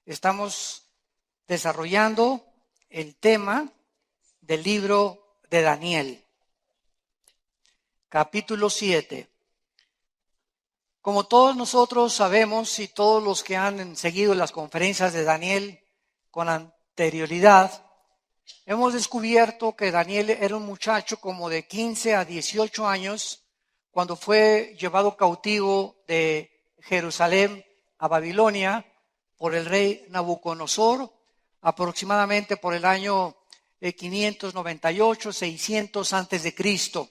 Estamos desarrollando el tema del libro de Daniel, capítulo 7. Como todos nosotros sabemos y todos los que han seguido las conferencias de Daniel con anterioridad, hemos descubierto que Daniel era un muchacho como de 15 a 18 años cuando fue llevado cautivo de Jerusalén a Babilonia por el rey Nabucodonosor, aproximadamente por el año 598, 600 antes de Cristo.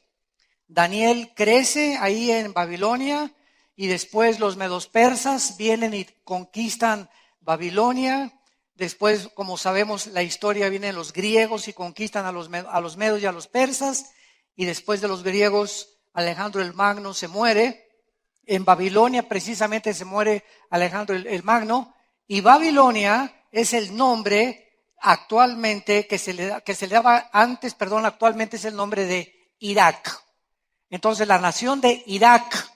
Daniel crece ahí en Babilonia y después los medos persas vienen y conquistan Babilonia. Después, como sabemos la historia, vienen los griegos y conquistan a los medos y a los persas. Y después de los griegos, Alejandro el Magno se muere. En Babilonia precisamente se muere Alejandro el Magno. Y Babilonia es el nombre actualmente que se le daba antes, actualmente es el nombre de Irak. Entonces la nación de Irak,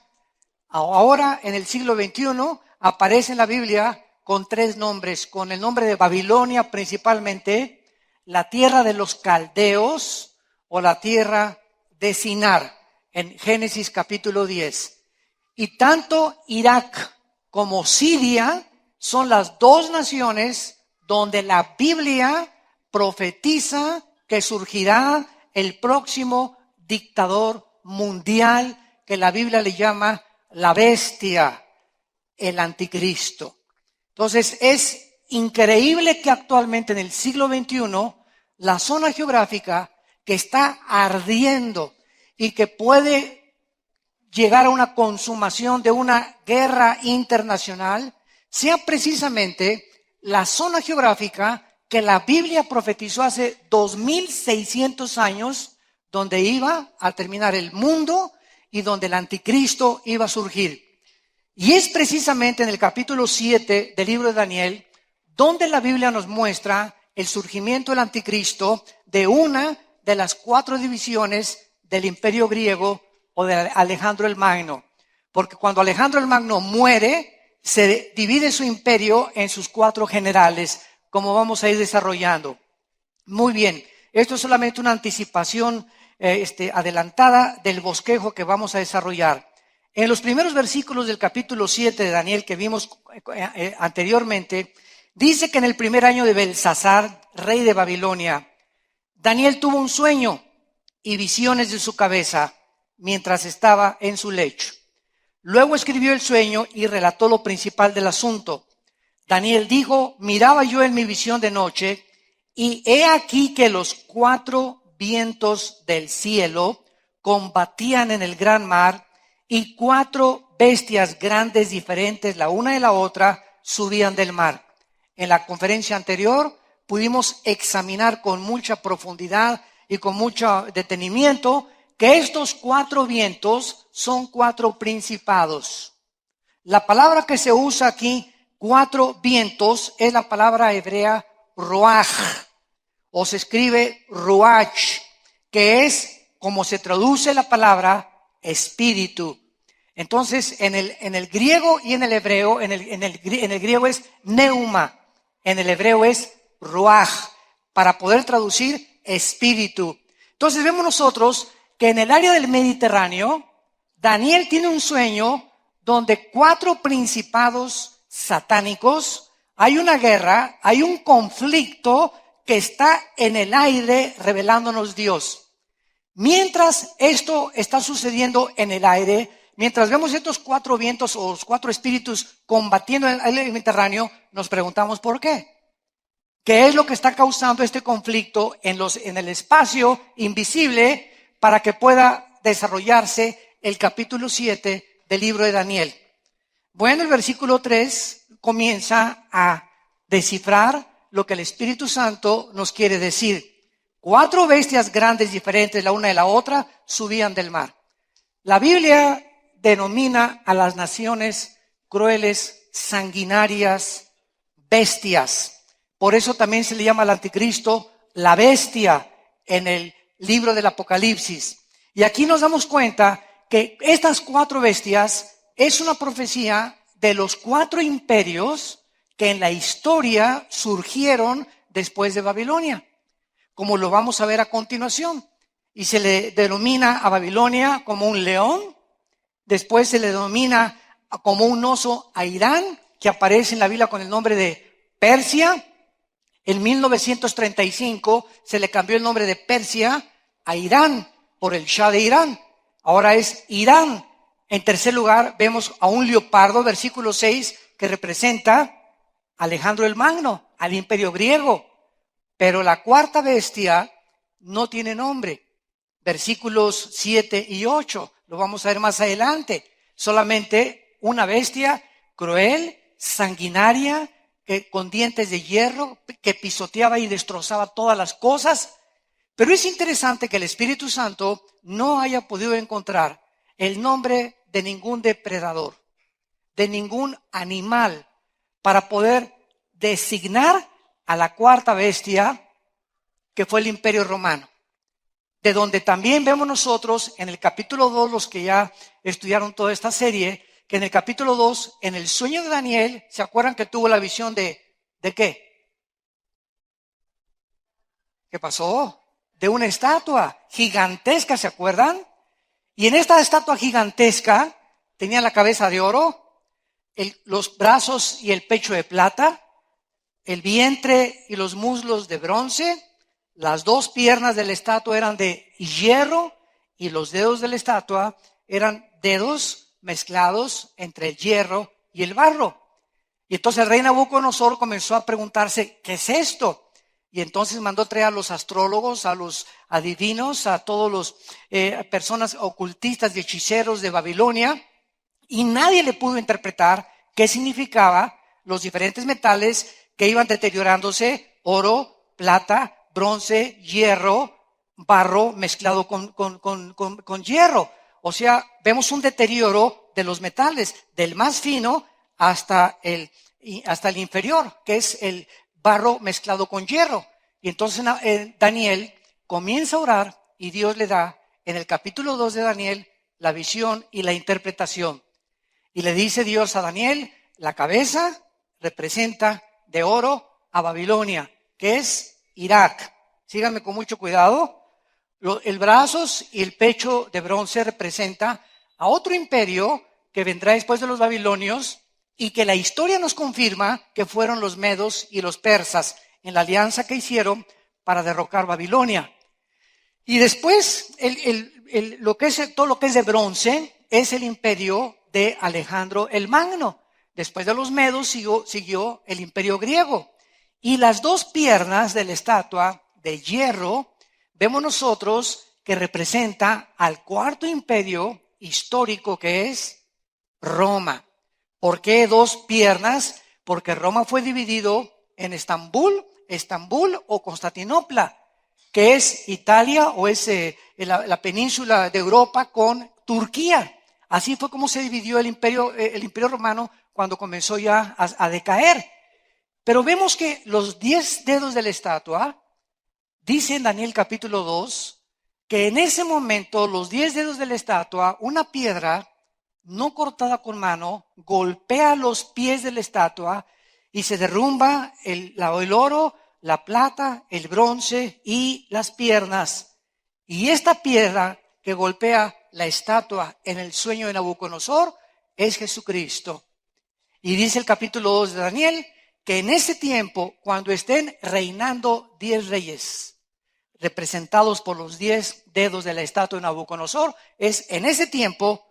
ahora en el siglo XXI, aparece en la Biblia con tres nombres, con el nombre de Babilonia principalmente, la tierra de los caldeos o la tierra de Sinar, en Génesis capítulo 10. Y tanto Irak como Siria son las dos naciones donde la Biblia profetiza que surgirá el próximo dictador mundial que la Biblia le llama la bestia, el anticristo. Entonces es increíble que actualmente en el siglo XXI la zona geográfica que está ardiendo y que puede llegar a una consumación de una guerra internacional sea precisamente la zona geográfica que la Biblia profetizó hace 2600 años, donde iba a terminar el mundo y donde el anticristo iba a surgir. Y es precisamente en el capítulo 7 del libro de Daniel donde la Biblia nos muestra el surgimiento del anticristo de una de las 4 divisiones del imperio griego o de Alejandro el Magno. Porque cuando Alejandro el Magno muere, se divide su imperio en sus 4 generales, como vamos a ir desarrollando. Muy bien, esto es solamente una anticipación adelantada del bosquejo que vamos a desarrollar. En los primeros versículos del capítulo 7 de Daniel que vimos anteriormente, dice que en el primer año de Belsasar, rey de Babilonia, Daniel tuvo un sueño y visiones de su cabeza mientras estaba en su lecho. Luego escribió el sueño y relató lo principal del asunto. Daniel dijo: miraba yo en mi visión de noche, y he aquí que los 4 vientos del cielo combatían en el gran mar, y 4 bestias grandes diferentes, la una de la otra, subían del mar. En la conferencia anterior pudimos examinar con mucha profundidad y con mucho detenimiento que estos 4 vientos son 4 principados. La palabra que se usa aquí, 4 vientos, es la palabra hebrea ruaj, o se escribe ruach, que es como se traduce la palabra espíritu. Entonces, en el griego y en el hebreo, en el griego es neuma, en el hebreo es ruaj, para poder traducir espíritu. Entonces vemos nosotros que en el área del Mediterráneo, Daniel tiene un sueño donde 4 principados satánicos, hay una guerra, hay un conflicto que está en el aire revelándonos Dios. Mientras esto está sucediendo en el aire, mientras vemos estos 4 vientos o los 4 espíritus combatiendo en el Mediterráneo, nos preguntamos ¿por qué? ¿Qué es lo que está causando este conflicto en el espacio invisible para que pueda desarrollarse el capítulo 7 del libro de Daniel? Bueno, el versículo 3 comienza a descifrar lo que el Espíritu Santo nos quiere decir. 4 bestias grandes diferentes, la una de la otra, subían del mar. La Biblia denomina a las naciones crueles, sanguinarias, bestias. Por eso también se le llama al anticristo la bestia en el libro del Apocalipsis. Y aquí nos damos cuenta que estas 4 bestias es una profecía de los 4 imperios que en la historia surgieron después de Babilonia, como lo vamos a ver a continuación. Y se le denomina a Babilonia como un león, después se le denomina como un oso a Irán, que aparece en la Biblia con el nombre de Persia. En 1935 se le cambió el nombre de Persia a Irán por el Shah de Irán. Ahora es Irán. En tercer lugar, vemos a un leopardo, versículo 6, que representa a Alejandro el Magno, al imperio griego. Pero la cuarta bestia no tiene nombre. Versículos 7 y 8, lo vamos a ver más adelante. Solamente una bestia cruel, sanguinaria, con dientes de hierro, que pisoteaba y destrozaba todas las cosas. Pero es interesante que el Espíritu Santo no haya podido encontrar el nombre de ningún depredador, de ningún animal, para poder designar a la cuarta bestia, que fue el Imperio Romano. De donde también vemos nosotros en el capítulo 2, los que ya estudiaron toda esta serie, que en el capítulo 2, en el sueño de Daniel, ¿se acuerdan que tuvo la visión de qué? ¿Qué pasó? De una estatua gigantesca, ¿se acuerdan? Y en esta estatua gigantesca tenía la cabeza de oro, los brazos y el pecho de plata, el vientre y los muslos de bronce, las dos piernas de la estatua eran de hierro y los dedos de la estatua eran dedos mezclados entre el hierro y el barro. Y entonces el rey Nabucodonosor comenzó a preguntarse, ¿qué es esto? Y entonces mandó traer a los astrólogos, a los adivinos, a todos los personas ocultistas y hechiceros de Babilonia, y nadie le pudo interpretar qué significaba los diferentes metales que iban deteriorándose: oro, plata, bronce, hierro, barro mezclado con hierro. O sea, vemos un deterioro de los metales, del más fino hasta el inferior, que es el barro mezclado con hierro. Y entonces Daniel comienza a orar y Dios le da en el capítulo 2 de Daniel la visión y la interpretación. Y le dice Dios a Daniel, la cabeza representa de oro a Babilonia, que es Irak. Síganme con mucho cuidado. El brazos y el pecho de bronce representa a otro imperio que vendrá después de los babilonios y que la historia nos confirma que fueron los medos y los persas en la alianza que hicieron para derrocar Babilonia. Y después todo lo que es de bronce es el imperio de Alejandro el Magno. Después de los medos siguió el imperio griego. Y las dos piernas de la estatua de hierro, vemos nosotros que representa al cuarto imperio histórico, que es Roma. ¿Por qué dos piernas? Porque Roma fue dividido en Estambul o Constantinopla, que es Italia o es la península de Europa con Turquía. Así fue como se dividió el imperio romano cuando comenzó ya a decaer. Pero vemos que los 10 dedos de la estatua, dice en Daniel capítulo 2, que en ese momento los 10 dedos de la estatua, una piedra no cortada con mano, golpea los pies de la estatua y se derrumba el oro, la plata, el bronce y las piernas. Y esta piedra que golpea la estatua en el sueño de Nabucodonosor es Jesucristo. Y dice el capítulo 2 de Daniel que en ese tiempo, cuando estén reinando 10 reyes, representados por los 10 dedos de la estatua de Nabucodonosor, es en ese tiempo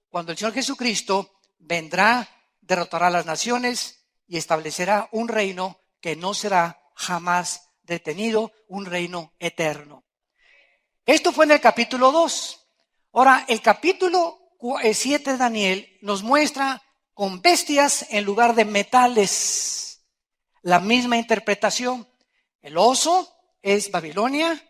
cuando el Señor Jesucristo vendrá, derrotará a las naciones y establecerá un reino que no será jamás detenido, un reino eterno. Esto fue en el capítulo 2. Ahora, el capítulo 7 de Daniel nos muestra con bestias en lugar de metales. La misma interpretación. El oso es Babilonia,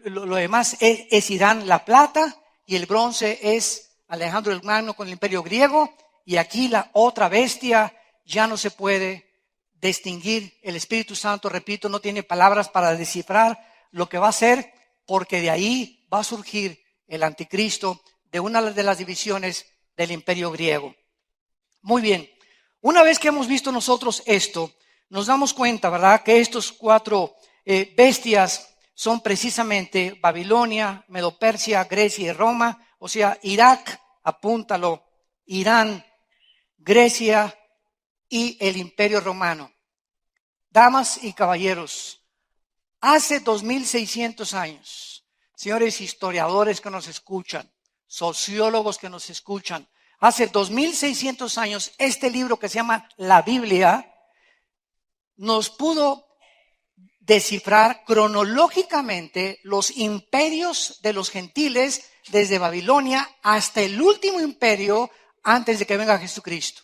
lo demás es Irán, la plata, y el bronce es Alejandro el Magno con el imperio griego, y aquí la otra bestia ya no se puede distinguir. El Espíritu Santo, repito, no tiene palabras para descifrar lo que va a ser, porque de ahí va a surgir el anticristo de una de las divisiones del imperio griego. Muy bien, Una vez que hemos visto nosotros esto, nos damos cuenta, ¿verdad?, que estos cuatro bestias son precisamente Babilonia, Medo-Persia, Grecia y Roma. O sea, Irak, apúntalo, Irán, Grecia y el Imperio Romano. Damas y caballeros, hace 2600 años, señores historiadores que nos escuchan, sociólogos que nos escuchan, hace 2600 años este libro que se llama la Biblia nos pudo descifrar cronológicamente los imperios de los gentiles desde Babilonia hasta el último imperio antes de que venga Jesucristo.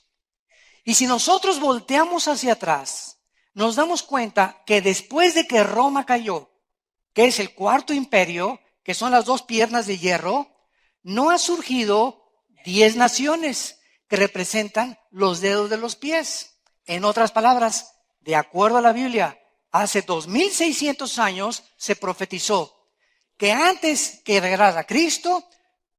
Y si nosotros volteamos hacia atrás, nos damos cuenta que después de que Roma cayó, que es el cuarto imperio, que son las dos piernas de hierro, no ha surgido 10 naciones que representan los dedos de los pies. En otras palabras, de acuerdo a la Biblia, hace 2600 años se profetizó que antes que llegara Cristo,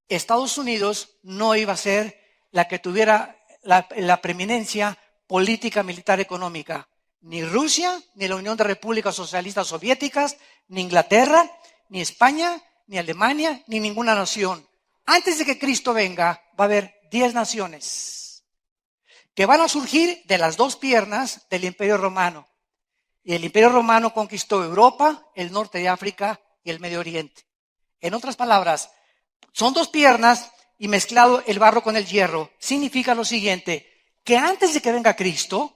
Estados Unidos no iba a ser la que tuviera la preeminencia política, militar, económica. Ni Rusia, ni la Unión de Repúblicas Socialistas Soviéticas, ni Inglaterra, ni España, ni Alemania, ni ninguna nación. Antes de que Cristo venga, va a haber 10 naciones que van a surgir de las dos piernas del Imperio Romano. Y el Imperio Romano conquistó Europa, el norte de África y el Medio Oriente. En otras palabras, son dos piernas y mezclado el barro con el hierro. Significa lo siguiente, que antes de que venga Cristo,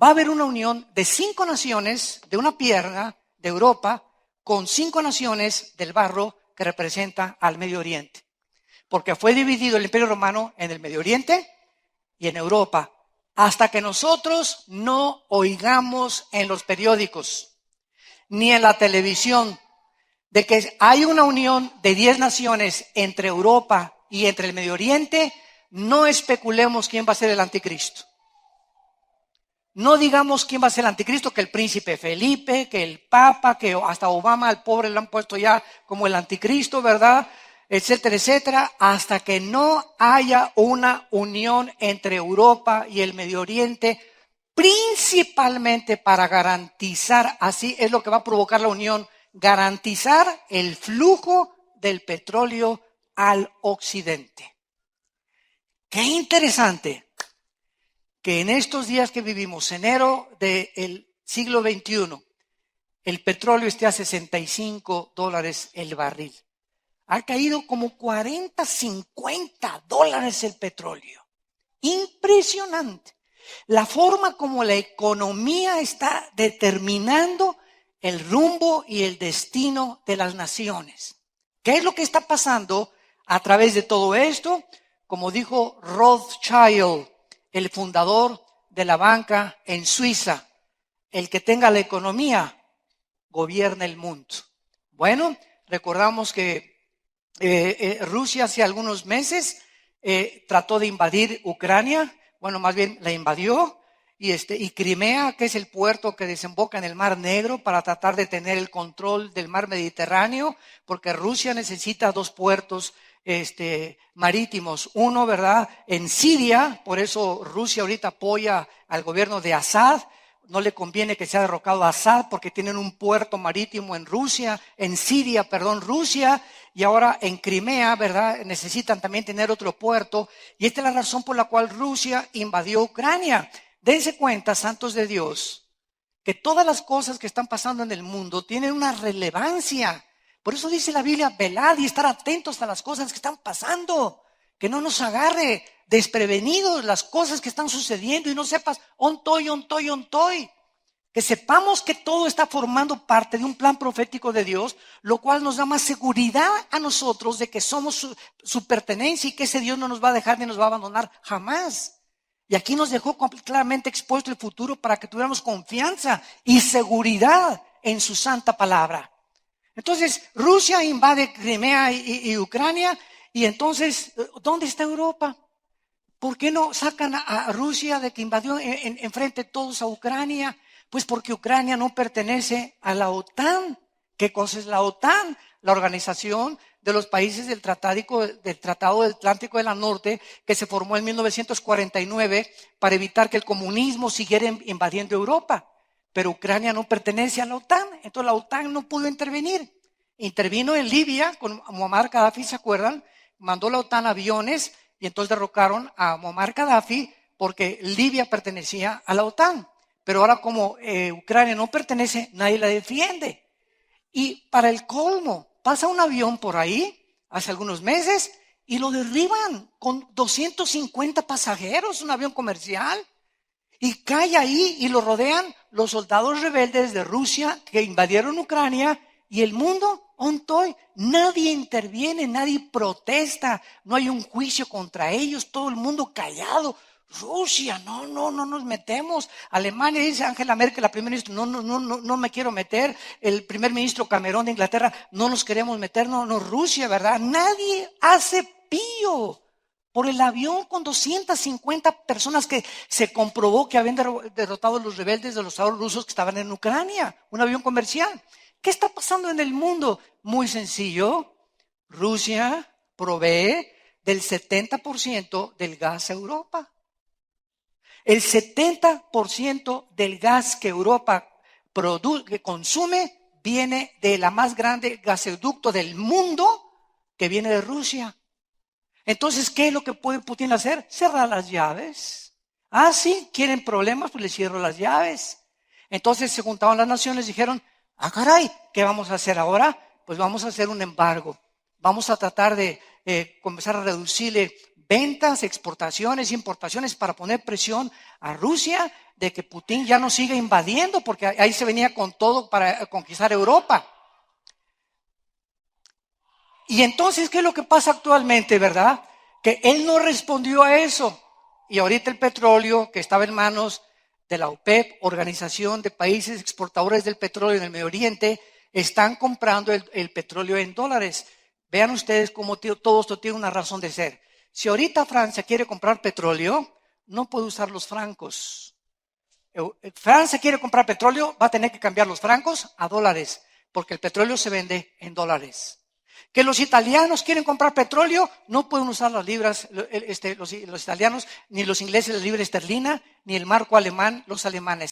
va a haber una unión de 5 naciones de una pierna de Europa con 5 naciones del barro que representa al Medio Oriente. Porque fue dividido el Imperio Romano en el Medio Oriente y en Europa, hasta que nosotros no oigamos en los periódicos ni en la televisión de que hay una unión de 10 naciones entre Europa y entre el Medio Oriente, no especulemos quién va a ser el anticristo. No digamos quién va a ser el anticristo, que el príncipe Felipe, que el Papa, que hasta Obama al pobre le han puesto ya como el anticristo, ¿verdad?, etcétera, etcétera, hasta que no haya una unión entre Europa y el Medio Oriente, principalmente para garantizar, así es lo que va a provocar la unión, garantizar el flujo del petróleo al occidente. Qué interesante que en estos días que vivimos, enero del siglo XXI, el petróleo esté a $65 el barril. Ha caído como 40, 50 dólares el petróleo. Impresionante. La forma como la economía está determinando el rumbo y el destino de las naciones. ¿Qué es lo que está pasando a través de todo esto? Como dijo Rothschild, el fundador de la banca en Suiza, el que tenga la economía gobierna el mundo. Bueno, recordamos que Rusia hace algunos meses trató de invadir Ucrania, bueno, más bien la invadió, y Crimea, que es el puerto que desemboca en el Mar Negro, para tratar de tener el control del mar Mediterráneo, porque Rusia necesita 2 puertos marítimos. Uno, ¿verdad?, en Siria, por eso Rusia ahorita apoya al gobierno de Assad. No le conviene que sea derrocado a Assad porque tienen un puerto marítimo en Siria, Rusia, y ahora en Crimea, ¿verdad?, necesitan también tener otro puerto. Y esta es la razón por la cual Rusia invadió Ucrania. Dense cuenta, santos de Dios, que todas las cosas que están pasando en el mundo tienen una relevancia. Por eso dice la Biblia, velad y estar atentos a las cosas que están pasando. Que no nos agarre desprevenidos las cosas que están sucediendo y no sepas, ontoy. Que sepamos que todo está formando parte de un plan profético de Dios, lo cual nos da más seguridad a nosotros de que somos su pertenencia y que ese Dios no nos va a dejar ni nos va a abandonar jamás. Y aquí nos dejó claramente expuesto el futuro para que tuviéramos confianza y seguridad en su santa palabra. Entonces, Rusia invade Crimea y Ucrania, y entonces, ¿dónde está Europa? ¿Por qué no sacan a Rusia de que invadió enfrente todos a Ucrania? Pues porque Ucrania no pertenece a la OTAN. ¿Qué cosa es la OTAN? La Organización de los países del Tratado del Atlántico del Norte, que se formó en 1949 para evitar que el comunismo siguiera invadiendo Europa. Pero Ucrania no pertenece a la OTAN, entonces la OTAN no pudo intervenir. Intervino en Libia con Muammar Gaddafi, ¿se acuerdan? Mandó la OTAN aviones y entonces derrocaron a Muammar Gaddafi porque Libia pertenecía a la OTAN. Pero ahora como Ucrania no pertenece, nadie la defiende. Y para el colmo, pasa un avión por ahí hace algunos meses y lo derriban con 250 pasajeros, un avión comercial. Y cae ahí y lo rodean los soldados rebeldes de Rusia que invadieron Ucrania y el mundo, ontoy, nadie interviene, nadie protesta, no hay un juicio contra ellos, todo el mundo callado. Rusia, no nos metemos. Alemania, dice Angela Merkel, la primera ministra, no me quiero meter. El primer ministro Cameron de Inglaterra, no nos queremos meter, no, Rusia, ¿verdad? Nadie hace pío por el avión con 250 personas que se comprobó que habían derrotado a los rebeldes de los estados rusos que estaban en Ucrania, un avión comercial. ¿Qué está pasando en el mundo? Muy sencillo. Rusia provee del 70% del gas a Europa. El 70% del gas que Europa que consume viene de la más grande gasoducto del mundo, que viene de Rusia. Entonces, ¿qué es lo que puede Putin hacer? Cerrar las llaves. Ah, sí, quieren problemas, pues les cierro las llaves. Entonces se juntaron las naciones y dijeron, ah, caray, ¿qué vamos a hacer ahora? Pues vamos a hacer un embargo. Vamos a tratar de comenzar a reducirle ventas, exportaciones, importaciones para poner presión a Rusia de que Putin ya no siga invadiendo, porque ahí se venía con todo para conquistar Europa. Y entonces, ¿qué es lo que pasa actualmente, verdad? Que él no respondió a eso. Y ahorita el petróleo que estaba en manos de la OPEP, Organización de Países Exportadores del Petróleo en el Medio Oriente, están comprando el petróleo en dólares. Vean ustedes cómo todo esto tiene una razón de ser. Si ahorita Francia quiere comprar petróleo, no puede usar los francos. Francia quiere comprar petróleo, va a tener que cambiar los francos a dólares, porque el petróleo se vende en dólares. Que los italianos quieren comprar petróleo, no pueden usar las libras, los italianos, ni los ingleses la libra esterlina, ni el marco alemán, los alemanes.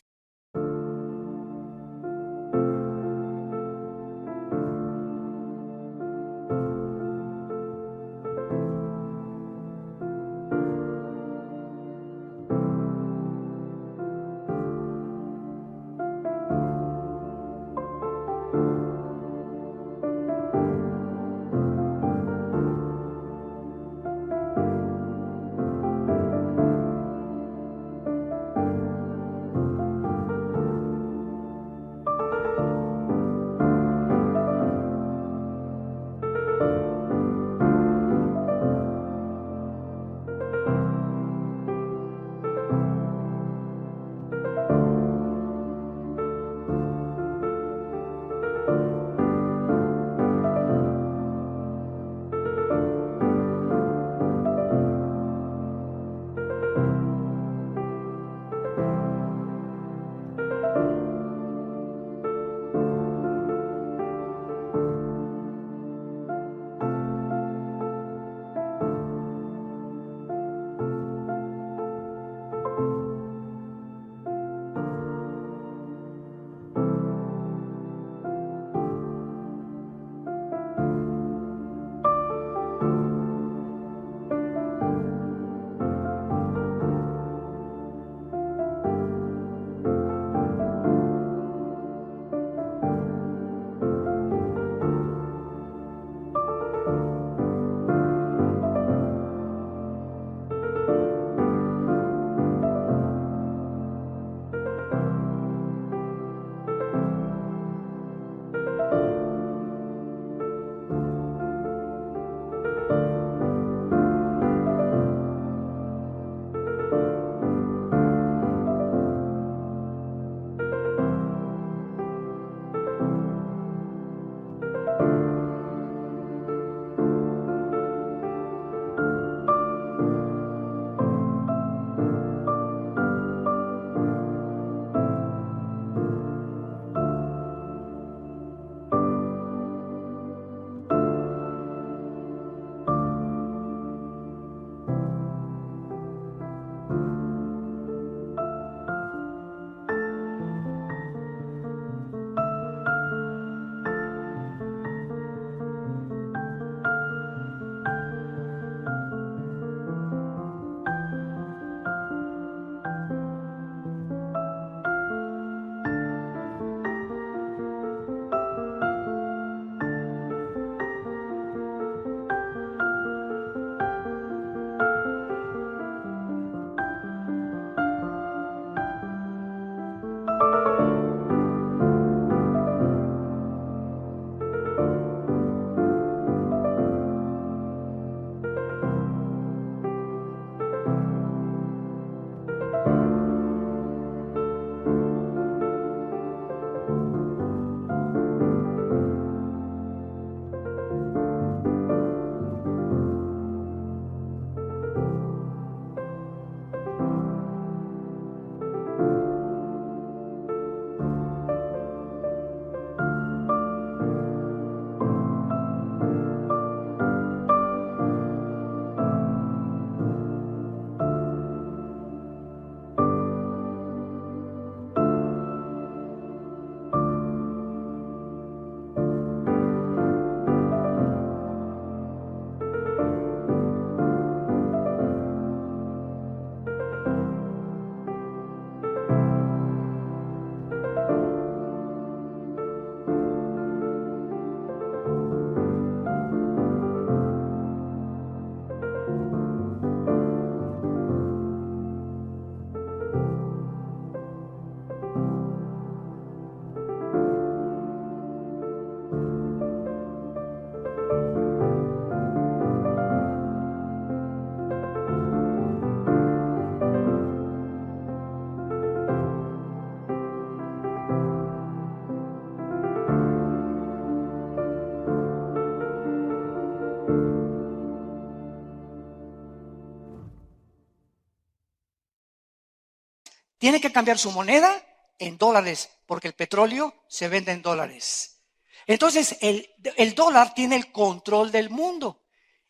tiene que cambiar su moneda en dólares, porque el petróleo se vende en dólares. Entonces, el dólar tiene el control del mundo.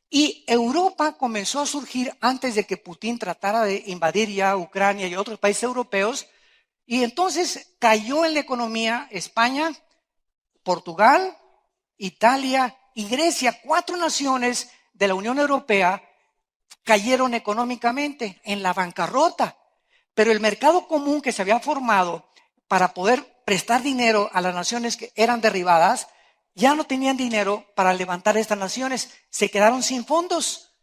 Y Europa comenzó a surgir antes de que Putin tratara de invadir ya Ucrania y otros países europeos. Y entonces cayó en la economía España, Portugal, Italia y Grecia. 4 naciones de la Unión Europea cayeron económicamente en la bancarrota. Pero el mercado común que se había formado para poder prestar dinero a las naciones que eran derribadas, ya no tenían dinero para levantar estas naciones, se quedaron sin fondos.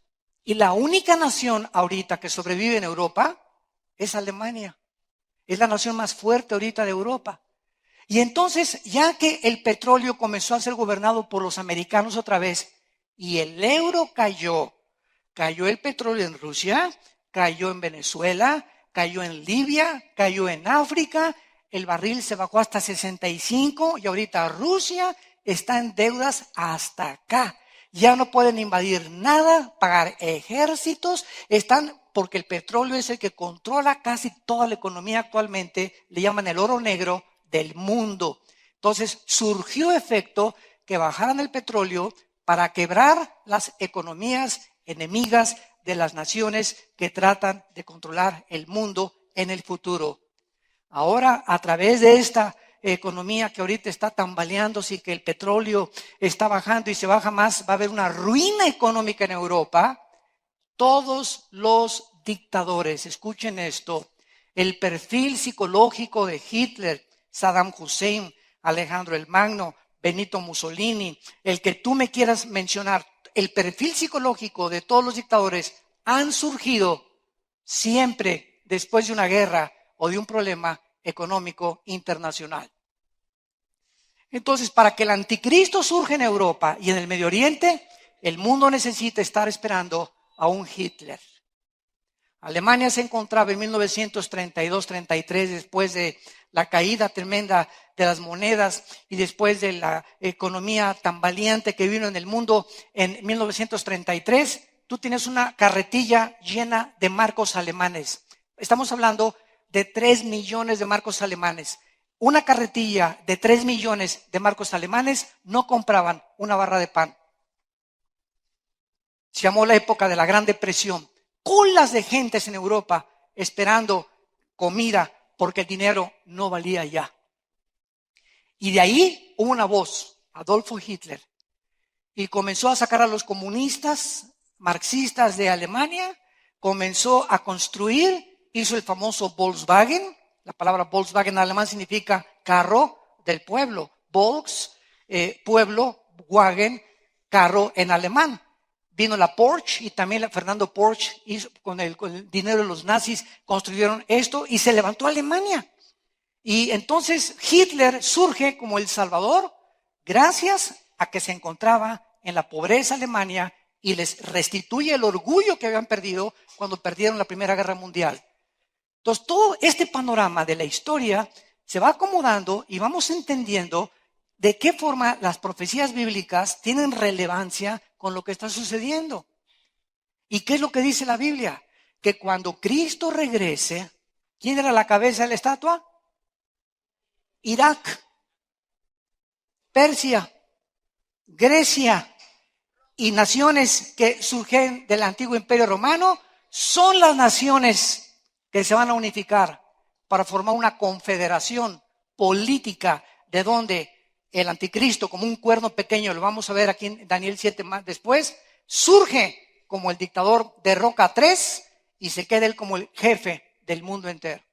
Y la única nación ahorita que sobrevive en Europa es Alemania. Es la nación más fuerte ahorita de Europa. Y entonces, ya que el petróleo comenzó a ser gobernado por los americanos otra vez, y el euro cayó el petróleo en Rusia, cayó en Venezuela, cayó en Libia, cayó en África, el barril se bajó hasta 65 y ahorita Rusia está en deudas hasta acá. Ya no pueden invadir nada, pagar ejércitos, están porque el petróleo es el que controla casi toda la economía actualmente, le llaman el oro negro del mundo. Entonces surgió efecto que bajaran el petróleo para quebrar las economías enemigas de las naciones que tratan de controlar el mundo en el futuro. Ahora, a través de esta economía que ahorita está tambaleándose y que el petróleo está bajando y se baja más, va a haber una ruina económica en Europa. Todos los dictadores, escuchen esto, el perfil psicológico de Hitler, Saddam Hussein, Alejandro el Magno, Benito Mussolini, el que tú me quieras mencionar, el perfil psicológico de todos los dictadores han surgido siempre después de una guerra o de un problema económico internacional. Entonces, para que el anticristo surja en Europa y en el Medio Oriente, el mundo necesita estar esperando a un Hitler. Alemania se encontraba en 1932-33, después de la caída tremenda de las monedas y después de la economía tambaleante que vino en el mundo en 1933, tú tienes una carretilla llena de marcos alemanes. Estamos hablando de 3 millones de marcos alemanes. Una carretilla de 3 millones de marcos alemanes no compraban una barra de pan. Se llamó la época de la Gran Depresión. Colas de gentes en Europa esperando comida porque el dinero no valía ya. Y de ahí hubo una voz, Adolfo Hitler, y comenzó a sacar a los comunistas, marxistas de Alemania, comenzó a construir, hizo el famoso Volkswagen. La palabra Volkswagen en alemán significa carro del pueblo. Volks, pueblo, Wagen, carro en alemán. Vino la Porsche y también Fernando Porsche hizo, con el dinero de los nazis construyeron esto y se levantó Alemania. Y entonces Hitler surge como el salvador gracias a que se encontraba en la pobreza Alemania y les restituye el orgullo que habían perdido cuando perdieron la Primera Guerra Mundial. Entonces todo este panorama de la historia se va acomodando y vamos entendiendo de qué forma las profecías bíblicas tienen relevancia con lo que está sucediendo. ¿Y qué es lo que dice la Biblia? Que cuando Cristo regrese, ¿quién era la cabeza de la estatua? Irak, Persia, Grecia y naciones que surgen del antiguo imperio romano son las naciones que se van a unificar para formar una confederación política de donde el anticristo, como un cuerno pequeño, lo vamos a ver aquí en Daniel 7 más después, surge como el dictador, derroca a 3 y se queda él como el jefe del mundo entero.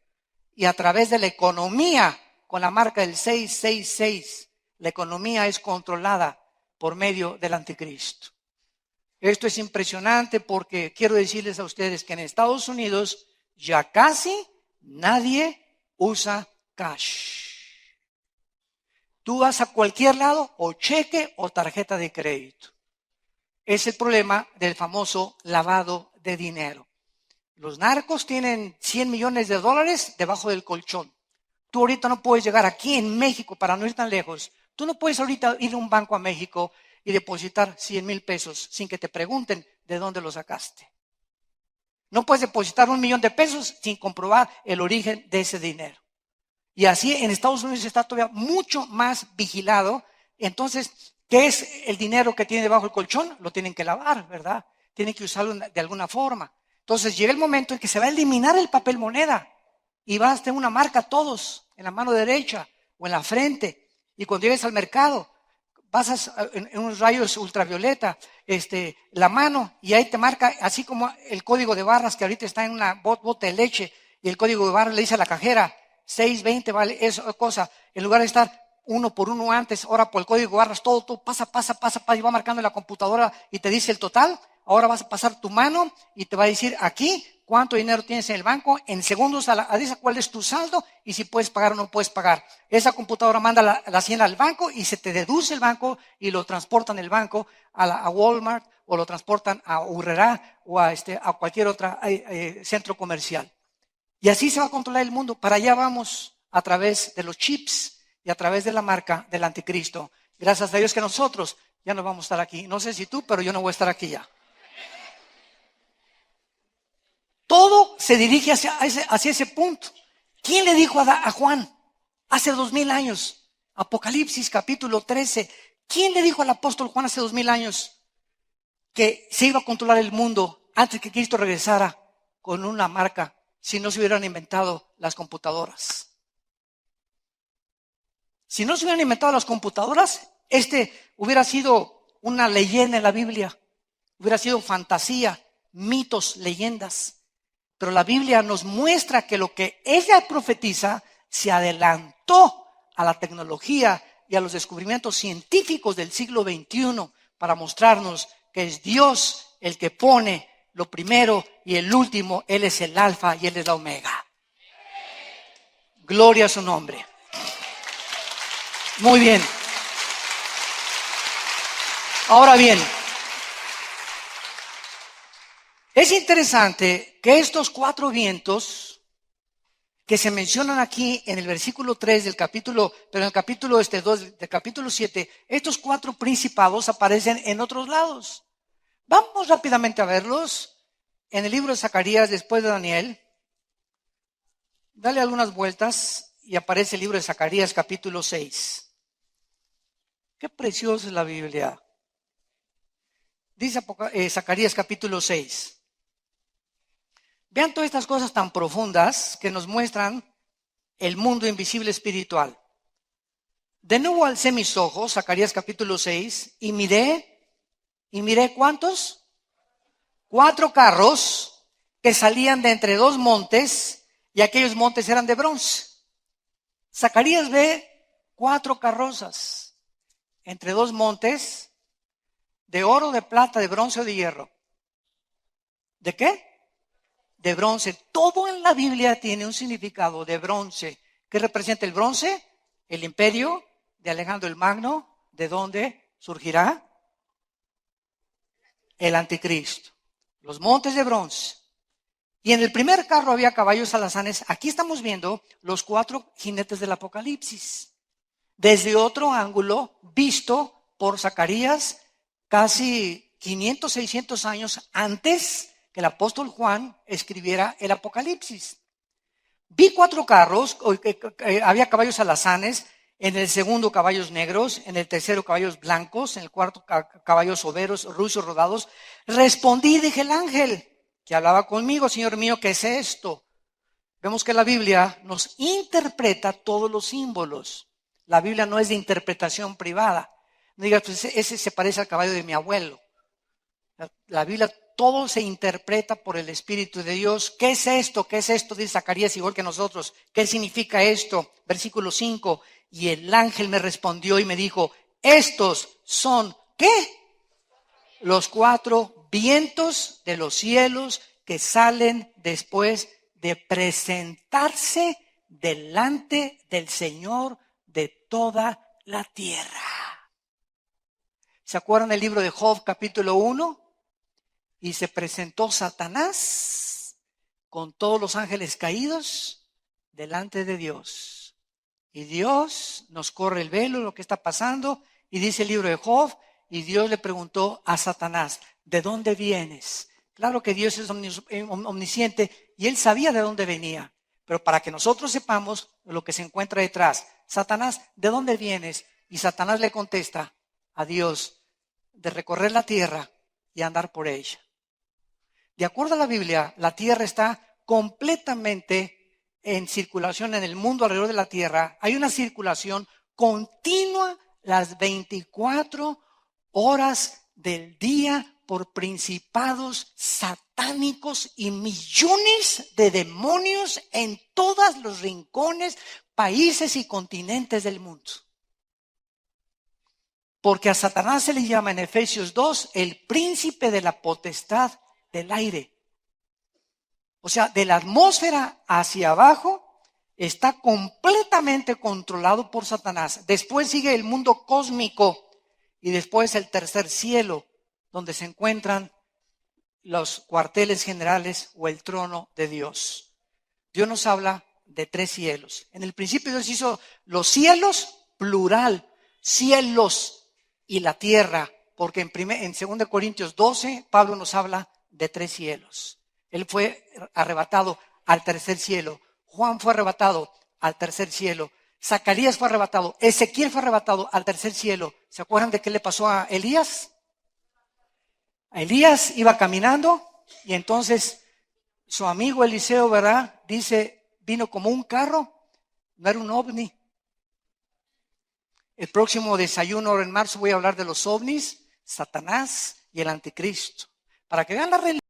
Y a través de la economía, con la marca del 666, la economía es controlada por medio del anticristo. Esto es impresionante porque quiero decirles a ustedes que en Estados Unidos ya casi nadie usa cash. Tú vas a cualquier lado o cheque o tarjeta de crédito. Es el problema del famoso lavado de dinero. Los narcos tienen 100 millones de dólares debajo del colchón. Tú ahorita no puedes llegar aquí en México, para no ir tan lejos. Tú no puedes ahorita ir a un banco a México y depositar 100,000 pesos sin que te pregunten de dónde lo sacaste. No puedes depositar $1,000,000 sin comprobar el origen de ese dinero. Y así en Estados Unidos está todavía mucho más vigilado. Entonces, ¿qué es el dinero que tiene debajo del colchón? Lo tienen que lavar, ¿verdad? Tienen que usarlo de alguna forma. Entonces llega el momento en que se va a eliminar el papel moneda y vas a tener una marca todos en la mano derecha o en la frente. Y cuando llegues al mercado, pasas en unos rayos ultravioleta la mano y ahí te marca, así como el código de barras que ahorita está en una bota de leche y el código de barras le dice a la cajera 620, vale, esa cosa, en lugar de estar uno por uno antes, ahora por el código de barras, todo pasa, y va marcando en la computadora y te dice el total. Ahora vas a pasar tu mano y te va a decir aquí cuánto dinero tienes en el banco, en segundos dice cuál es tu saldo y si puedes pagar o no puedes pagar. Esa computadora manda la hacienda al banco y se te deduce el banco y lo transportan el banco a Walmart o lo transportan a Urrera o a cualquier otro centro comercial. Y así se va a controlar el mundo. Para allá vamos a través de los chips y a través de la marca del anticristo. Gracias a Dios que nosotros ya no vamos a estar aquí. No sé si tú, pero yo no voy a estar aquí ya. Todo se dirige hacia ese punto. ¿Quién le dijo a Juan hace 2000 años? Apocalipsis capítulo 13. ¿Quién le dijo al apóstol Juan hace 2000 años que se iba a controlar el mundo antes que Cristo regresara con una marca si no se hubieran inventado las computadoras? Si no se hubieran inventado las computadoras, hubiera sido una leyenda en la Biblia. Hubiera sido fantasía, mitos, leyendas. Pero la Biblia nos muestra que lo que ella profetiza se adelantó a la tecnología y a los descubrimientos científicos del siglo XXI para mostrarnos que es Dios el que pone lo primero y el último. Él es el alfa y Él es la omega. Gloria a su nombre. Muy bien. Ahora bien, es interesante que estos 4 vientos que se mencionan aquí en el versículo 3 del capítulo, pero en el capítulo 2 del capítulo 7, estos 4 principados aparecen en otros lados. Vamos rápidamente a verlos en el libro de Zacarías después de Daniel. Dale algunas vueltas y aparece el libro de Zacarías capítulo 6. Qué preciosa es la Biblia. Dice Zacarías capítulo 6. Vean todas estas cosas tan profundas que nos muestran el mundo invisible espiritual. De nuevo alcé mis ojos, Zacarías capítulo 6, y miré ¿cuántos? 4 carros que salían de entre 2 montes, y aquellos montes eran de bronce. Zacarías ve 4 carrozas entre 2 montes, de oro, de plata, de bronce o de hierro. ¿De qué? De bronce. Todo en la Biblia tiene un significado de bronce. ¿Qué representa el bronce? El imperio de Alejandro el Magno. ¿De dónde surgirá? El anticristo. Los montes de bronce. Y en el primer carro había caballos alazanes. Aquí estamos viendo los 4 jinetes del Apocalipsis. Desde otro ángulo, visto por Zacarías casi 500, 600 años antes que el apóstol Juan escribiera el Apocalipsis. Vi 4 carros, había caballos alazanes, en el segundo caballos negros, en el tercero caballos blancos, en el cuarto caballos overos, rucios rodados. Respondí, dije el ángel que hablaba conmigo: Señor mío, ¿qué es esto? Vemos que la Biblia nos interpreta todos los símbolos. La Biblia no es de interpretación privada. No digas, pues ese se parece al caballo de mi abuelo. La Biblia todo se interpreta por el Espíritu de Dios. ¿Qué es esto? ¿Qué es esto? Dice Zacarías igual que nosotros. ¿Qué significa esto? Versículo 5. Y el ángel me respondió y me dijo: estos son, ¿qué? Los 4 vientos de los cielos que salen después de presentarse delante del Señor de toda la tierra. ¿Se acuerdan el libro de Job capítulo 1? Y se presentó Satanás con todos los ángeles caídos delante de Dios. Y Dios nos corre el velo de lo que está pasando. Y dice el libro de Job, y Dios le preguntó a Satanás: ¿de dónde vienes? Claro que Dios es omnisciente y Él sabía de dónde venía. Pero para que nosotros sepamos lo que se encuentra detrás. Satanás, ¿de dónde vienes? Y Satanás le contesta a Dios de recorrer la tierra y andar por ella. De acuerdo a la Biblia, la tierra está completamente en circulación en el mundo alrededor de la tierra. Hay una circulación continua las 24 horas del día por principados satánicos y millones de demonios en todos los rincones, países y continentes del mundo. Porque a Satanás se le llama en Efesios 2 el príncipe de la potestad del aire. O sea, de la atmósfera hacia abajo está completamente controlado por Satanás. Después sigue el mundo cósmico y después el tercer cielo, donde se encuentran los cuarteles generales o el trono de Dios. Dios nos habla de 3 cielos. En el principio Dios hizo los cielos, plural, cielos y la tierra, porque en 2 Corintios 12 Pablo nos habla de 3 cielos. Él fue arrebatado al tercer cielo. Juan fue arrebatado al tercer cielo. Zacarías fue arrebatado. Ezequiel fue arrebatado al tercer cielo. ¿Se acuerdan de qué le pasó a Elías? A Elías iba caminando y entonces su amigo Eliseo, ¿verdad? Dice, vino como un carro, no era un ovni. El próximo desayuno en marzo voy a hablar de los ovnis, Satanás y el anticristo. Para que vean la realidad.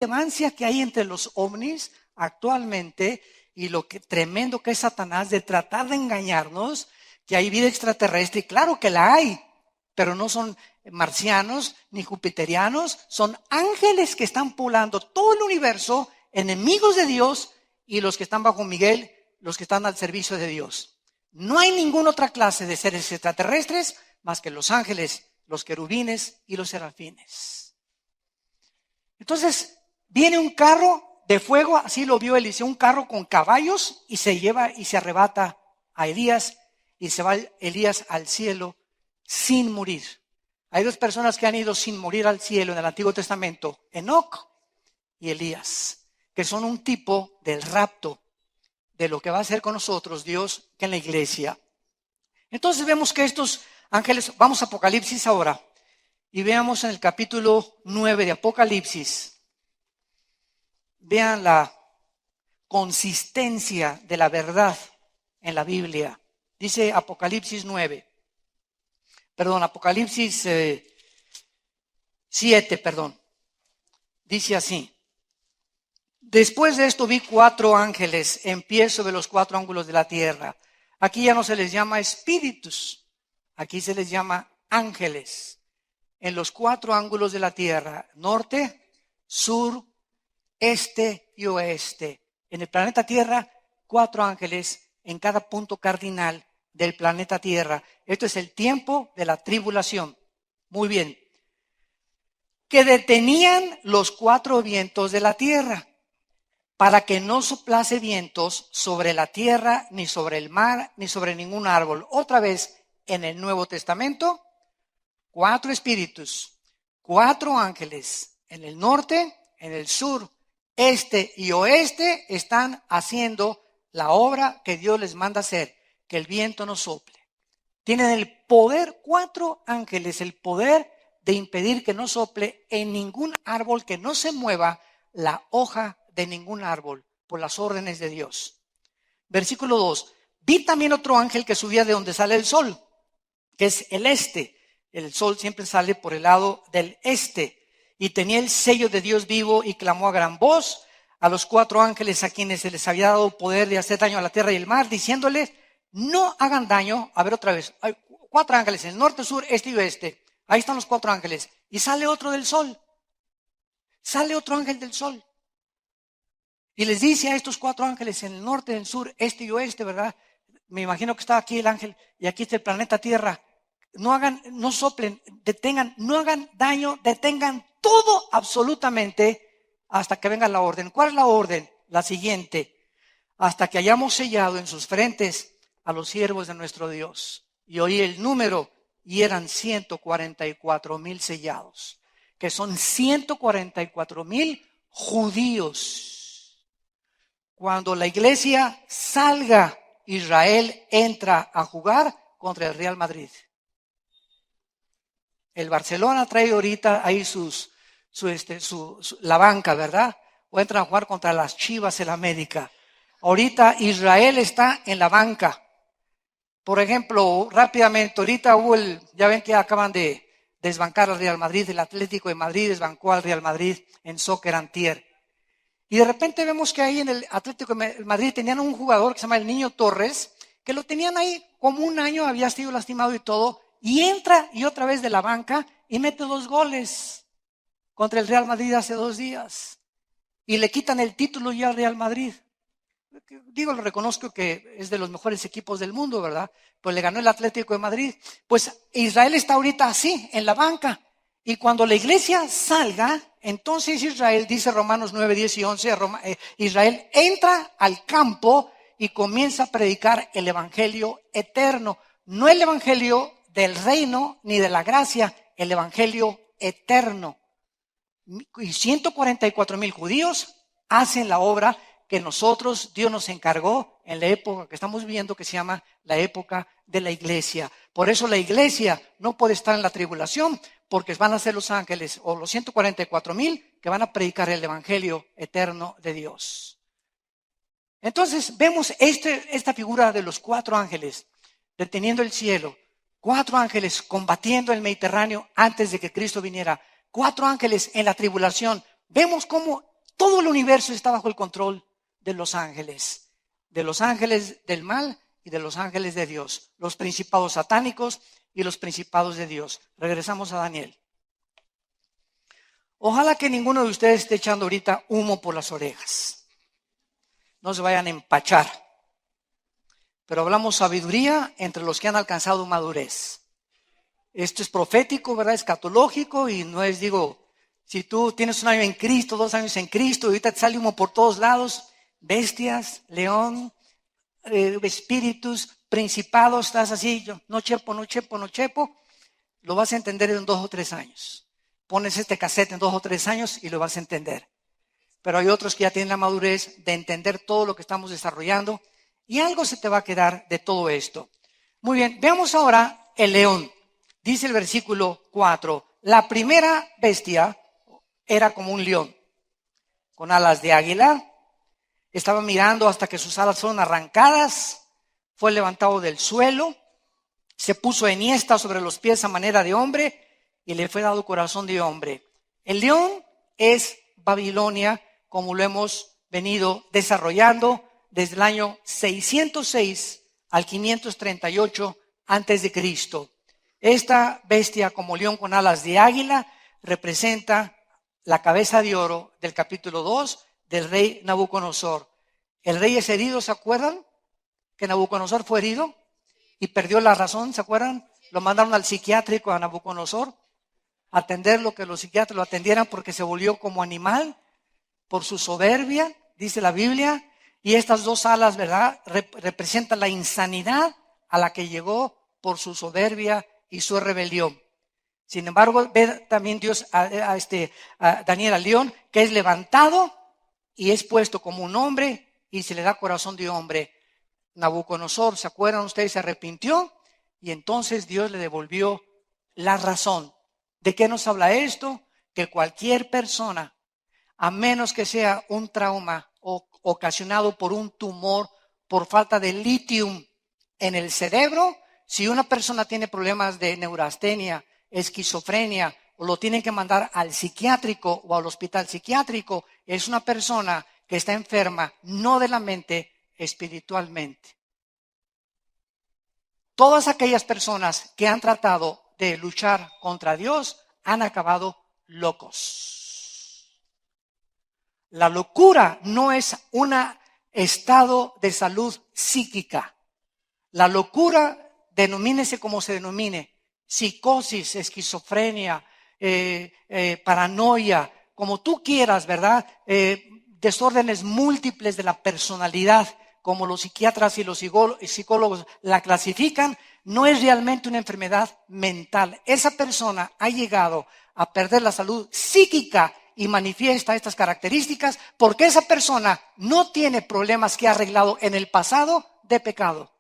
relevancia que hay entre los ovnis actualmente y lo que tremendo que es Satanás de tratar de engañarnos, que hay vida extraterrestre, y claro que la hay, pero no son marcianos ni jupiterianos, son ángeles que están poblando todo el universo, enemigos de Dios y los que están bajo Miguel, los que están al servicio de Dios. No hay ninguna otra clase de seres extraterrestres más que los ángeles, los querubines y los serafines. Entonces, viene un carro de fuego, así lo vio Eliseo, un carro con caballos, y se lleva y se arrebata a Elías, y se va Elías al cielo sin morir. Hay dos personas que han ido sin morir al cielo en el Antiguo Testamento, Enoc y Elías, que son un tipo del rapto, de lo que va a hacer con nosotros Dios que en la iglesia. Entonces vemos que estos ángeles, vamos a Apocalipsis ahora, y veamos en el capítulo 9 de Apocalipsis, vean la consistencia de la verdad en la Biblia. Dice Apocalipsis 7, dice así: después de esto vi 4 ángeles en pie sobre los 4 ángulos de la tierra. Aquí ya no se les llama espíritus, aquí se les llama ángeles. En los 4 ángulos de la tierra, norte, sur, este y oeste. En el planeta Tierra, 4 ángeles en cada punto cardinal del planeta Tierra. Esto es el tiempo de la tribulación. Muy bien. Que detenían los 4 vientos de la tierra, para que no soplase vientos sobre la tierra, ni sobre el mar, ni sobre ningún árbol. Otra vez, en el Nuevo Testamento, 4 espíritus, 4 ángeles, en el norte, en el sur, este y oeste, están haciendo la obra que Dios les manda hacer, que el viento no sople. Tienen el poder, 4 ángeles, el poder de impedir que no sople en ningún árbol, que no se mueva la hoja de ningún árbol por las órdenes de Dios. Versículo 2. Vi también otro ángel que subía de donde sale el sol, que es el este. El sol siempre sale por el lado del este. Y tenía el sello de Dios vivo y clamó a gran voz a los 4 ángeles a quienes se les había dado poder de hacer daño a la tierra y el mar, diciéndoles: no hagan daño. A ver otra vez. Hay 4 ángeles en el norte, sur, este y oeste. Ahí están los 4 ángeles. Y sale otro del sol. Sale otro ángel del sol. Y les dice a estos 4 ángeles en el norte, en el sur, este y oeste, ¿verdad? Me imagino que está aquí el ángel y aquí está el planeta Tierra. No hagan, no soplen, detengan, no hagan daño, detengan todo absolutamente hasta que venga la orden. ¿Cuál es la orden? La siguiente: hasta que hayamos sellado en sus frentes a los siervos de nuestro Dios. Y oí el número y eran 144,000 sellados, que son 144,000 judíos. Cuando la iglesia salga, Israel entra a jugar contra el Real Madrid. El Barcelona trae ahorita ahí la banca, ¿verdad? O entran a jugar contra las Chivas en América. Ahorita Israel está en la banca. Por ejemplo, rápidamente, ahorita ya ven que acaban de desbancar al Real Madrid, el Atlético de Madrid desbancó al Real Madrid en soccer antier. Y de repente vemos que ahí en el Atlético de Madrid tenían un jugador que se llama el Niño Torres, que lo tenían ahí como un año, había sido lastimado y todo, y entra y otra vez de la banca y mete 2 goles contra el Real Madrid hace 2 días. Y le quitan el título ya al Real Madrid. Digo, lo reconozco que es de los mejores equipos del mundo, ¿verdad? Pues le ganó el Atlético de Madrid. Pues Israel está ahorita así, en la banca. Y cuando la iglesia salga, entonces Israel, dice Romanos 9, 10 y 11, Israel entra al campo y comienza a predicar el evangelio eterno. No el evangelio del reino ni de la gracia, el evangelio eterno. Y 144,000 judíos hacen la obra que Dios nos encargó en la época que estamos viviendo, que se llama la época de la iglesia. Por eso la iglesia no puede estar en la tribulación, porque van a ser los ángeles o los 144,000 que van a predicar el evangelio eterno de Dios. Entonces vemos esta figura de los 4 ángeles deteniendo el cielo, 4 ángeles combatiendo el Mediterráneo antes de que Cristo viniera, 4 ángeles en la tribulación. Vemos cómo Todo el universo está bajo el control de los ángeles del mal y de los ángeles de Dios, los principados satánicos y los principados de Dios. Regresamos a Daniel. Ojalá que ninguno de ustedes esté echando ahorita humo por las orejas. No se vayan a empachar. Pero hablamos sabiduría entre los que han alcanzado madurez. Esto es profético, ¿verdad? Escatológico y no es, si tú tienes 1 año en Cristo, 2 años en Cristo, y ahorita te sale humo por todos lados, bestias, león, espíritus, principados, estás así, no chepo, lo vas a entender en 2 o 3 años. Pones este cassette en 2 o 3 años y lo vas a entender. Pero hay otros que ya tienen la madurez de entender todo lo que estamos desarrollando y algo se te va a quedar de todo esto. Muy bien, veamos ahora el león. Dice el versículo 4, la primera bestia era como un león, con alas de águila. Estaba mirando hasta que sus alas fueron arrancadas, fue levantado del suelo, se puso enhiesta sobre los pies a manera de hombre y le fue dado corazón de hombre. El león es Babilonia, como lo hemos venido desarrollando desde el año 606 al 538 antes de Cristo. Esta bestia como león con alas de águila representa la cabeza de oro del capítulo 2 del rey Nabucodonosor. El rey es herido, ¿se acuerdan? Que Nabucodonosor fue herido y perdió la razón, ¿se acuerdan? Lo mandaron al psiquiátrico a Nabucodonosor a atender lo que los psiquiatras lo atendieran porque se volvió como animal por su soberbia, dice la Biblia. Y estas 2 alas, ¿verdad? Representan la insanidad a la que llegó por su soberbia y su rebelión. Sin embargo, ve también Dios a Daniel al león, que es levantado y es puesto como un hombre y se le da corazón de hombre. Nabucodonosor, ¿se acuerdan ustedes? Se arrepintió y entonces Dios le devolvió la razón. ¿De qué nos habla esto? Que cualquier persona, a menos que sea un trauma ocasionado por un tumor, por falta de litio en el cerebro, si una persona tiene problemas de neurastenia, esquizofrenia, o lo tienen que mandar al psiquiátrico o al hospital psiquiátrico, es una persona que está enferma, no de la mente, espiritualmente. Todas aquellas personas que han tratado de luchar contra Dios han acabado locos. La locura no es un estado de salud psíquica. La locura, denomínese como se denomine, psicosis, esquizofrenia, paranoia, como tú quieras, ¿verdad? Desórdenes múltiples de la personalidad, como los psiquiatras y los psicólogos la clasifican, no es realmente una enfermedad mental. Esa persona ha llegado a perder la salud psíquica y manifiesta estas características porque esa persona no tiene problemas que ha arreglado en el pasado de pecado.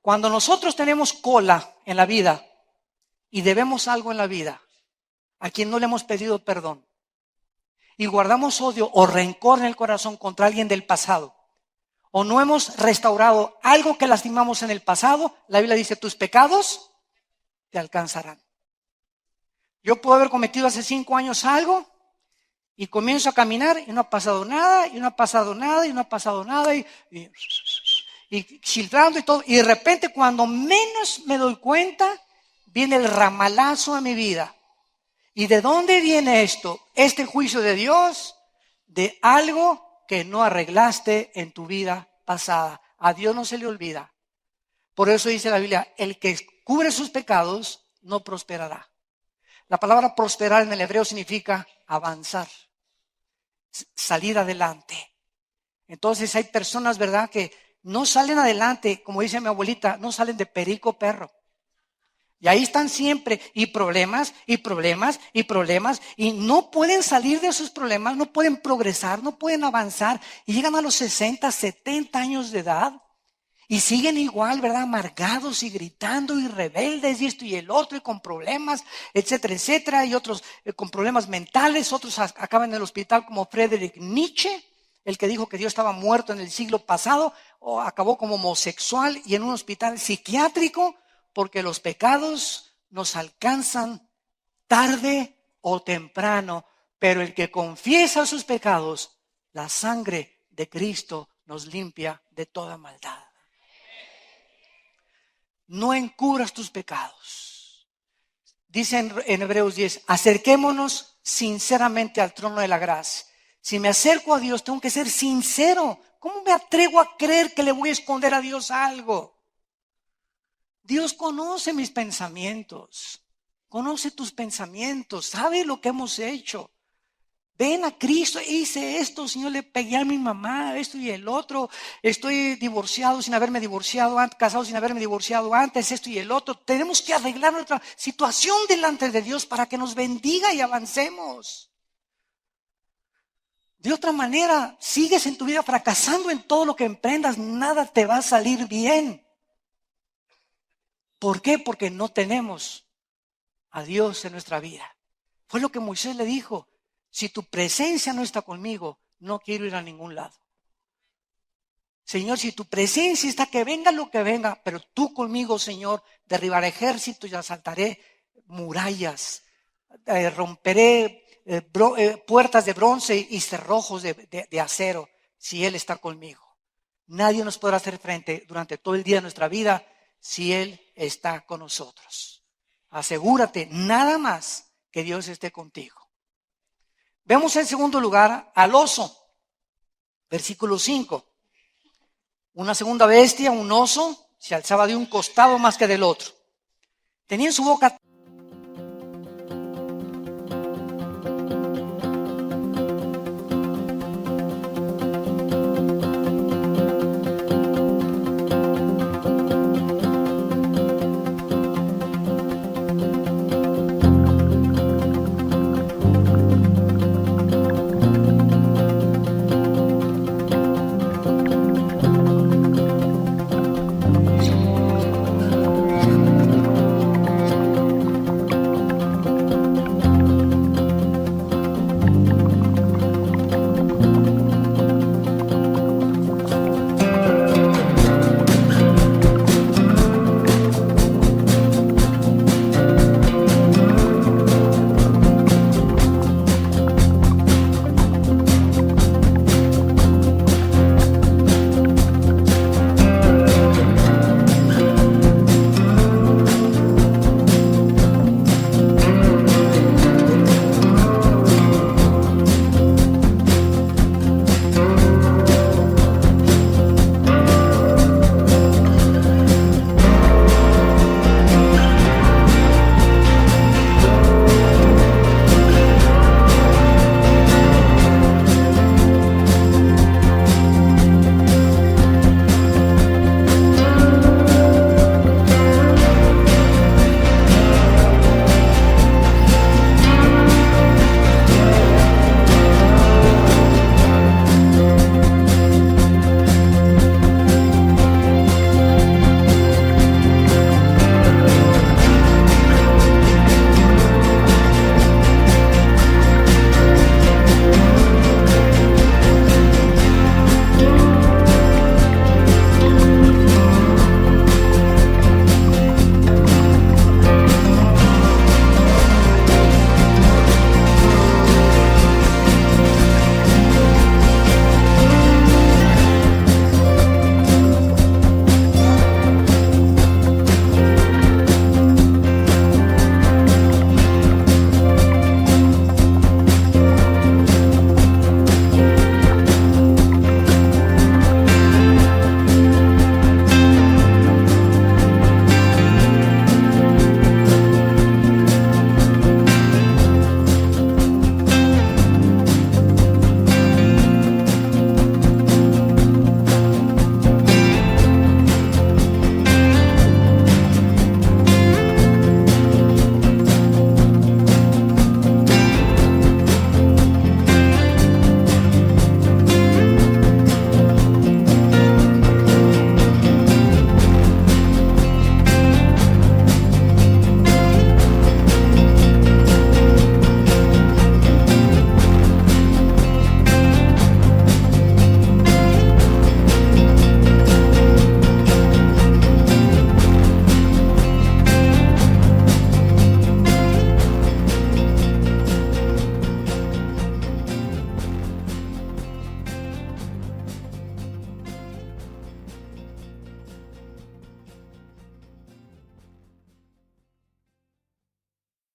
Cuando nosotros tenemos cola en la vida y debemos algo en la vida, a quien no le hemos pedido perdón, y guardamos odio o rencor en el corazón contra alguien del pasado, o no hemos restaurado algo que lastimamos en el pasado, la Biblia dice, tus pecados te alcanzarán. Yo puedo haber cometido hace 5 años algo y comienzo a caminar y no ha pasado nada, y no ha pasado nada, y no ha pasado nada, y childrando y todo, y de repente cuando menos me doy cuenta, viene el ramalazo a mi vida. ¿Y de dónde viene esto? Este juicio de Dios, de algo que no arreglaste en tu vida pasada. A Dios no se le olvida. Por eso dice la Biblia, el que cubre sus pecados no prosperará. La palabra prosperar en el hebreo significa avanzar, salir adelante. Entonces hay personas, ¿verdad?, que no salen adelante, como dice mi abuelita, no salen de perico perro. Y ahí están siempre, y problemas, y problemas, y problemas, y no pueden salir de esos problemas, no pueden progresar, no pueden avanzar, y llegan a los 60, 70 años de edad, y siguen igual, ¿verdad?, amargados y gritando y rebeldes, y esto y el otro, y con problemas, etcétera, etcétera, y otros con problemas mentales, otros acaban en el hospital como Friedrich Nietzsche, el que dijo que Dios estaba muerto en el siglo pasado, o acabó como homosexual y en un hospital psiquiátrico, porque los pecados nos alcanzan tarde o temprano. Pero el que confiesa sus pecados, la sangre de Cristo nos limpia de toda maldad. No encubras tus pecados. Dice en Hebreos 10, acerquémonos sinceramente al trono de la gracia. Si me acerco a Dios, tengo que ser sincero. ¿Cómo me atrevo a creer que le voy a esconder a Dios algo? Dios conoce mis pensamientos, conoce tus pensamientos, sabe lo que hemos hecho. Ven a Cristo, hice esto, Señor, le pegué a mi mamá, esto y el otro. Estoy divorciado sin haberme divorciado antes, casado sin haberme divorciado antes, esto y el otro. Tenemos que arreglar nuestra situación delante de Dios para que nos bendiga y avancemos. De otra manera, sigues en tu vida fracasando en todo lo que emprendas, nada te va a salir bien. ¿Por qué? Porque no tenemos a Dios en nuestra vida. Fue lo que Moisés le dijo. Si tu presencia no está conmigo, no quiero ir a ningún lado. Señor, si tu presencia está, que venga lo que venga, pero tú conmigo, Señor, derribaré ejércitos y asaltaré murallas, romperé puertas de bronce y cerrojos de acero, si Él está conmigo. Nadie nos podrá hacer frente durante todo el día de nuestra vida si Él está con nosotros. Asegúrate nada más que Dios esté contigo. Vemos en segundo lugar al oso, versículo 5. Una segunda bestia, un oso, se alzaba de un costado más que del otro. Tenía en su boca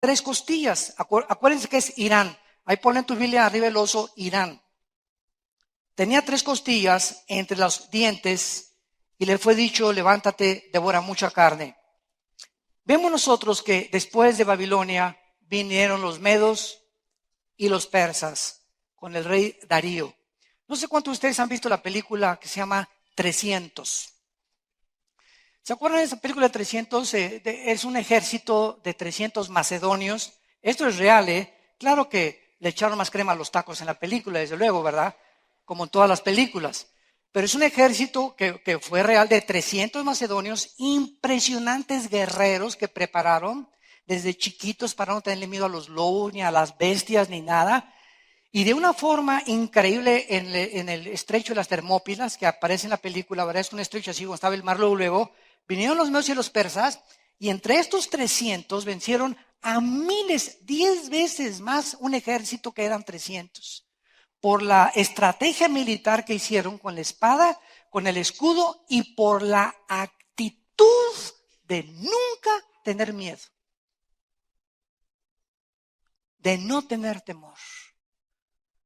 tres costillas. Acuérdense que es Irán. Ahí ponen tu Biblia arriba el oso, Irán. Tenía tres costillas entre los dientes y le fue dicho, levántate, devora mucha carne. Vemos nosotros que después de Babilonia vinieron los medos y los persas con el rey Darío. No sé cuántos de ustedes han visto la película que se llama 300. ¿Se acuerdan de esa película de 300? Es un ejército de 300 macedonios. Esto es real, ¿eh? Claro que le echaron más crema a los tacos en la película, desde luego, ¿verdad? Como en todas las películas. Pero es un ejército que fue real de 300 macedonios, impresionantes guerreros que prepararon desde chiquitos para no tenerle miedo a los lobos, ni a las bestias, ni nada. Y de una forma increíble en el estrecho de las Termópilas, que aparece en la película, ¿verdad? Es un estrecho así como estaba el mar luego. Vinieron los medos y los persas, y entre estos 300 vencieron a miles, 10 veces más un ejército que eran 300. Por la estrategia militar que hicieron con la espada, con el escudo y por la actitud de nunca tener miedo. De no tener temor.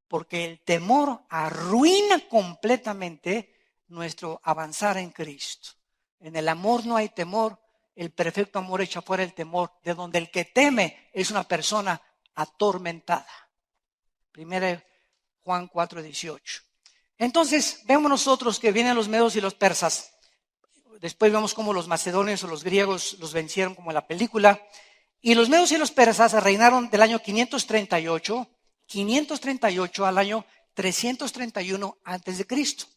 Porque el temor arruina completamente nuestro avanzar en Cristo. En el amor no hay temor, el perfecto amor echa fuera el temor, de donde el que teme es una persona atormentada. 1 Juan 4:18. Entonces vemos nosotros que vienen los medos y los persas. Después vemos cómo los macedonios o los griegos los vencieron como en la película. Y los medos y los persas reinaron del año 538 al año 331 antes de Cristo.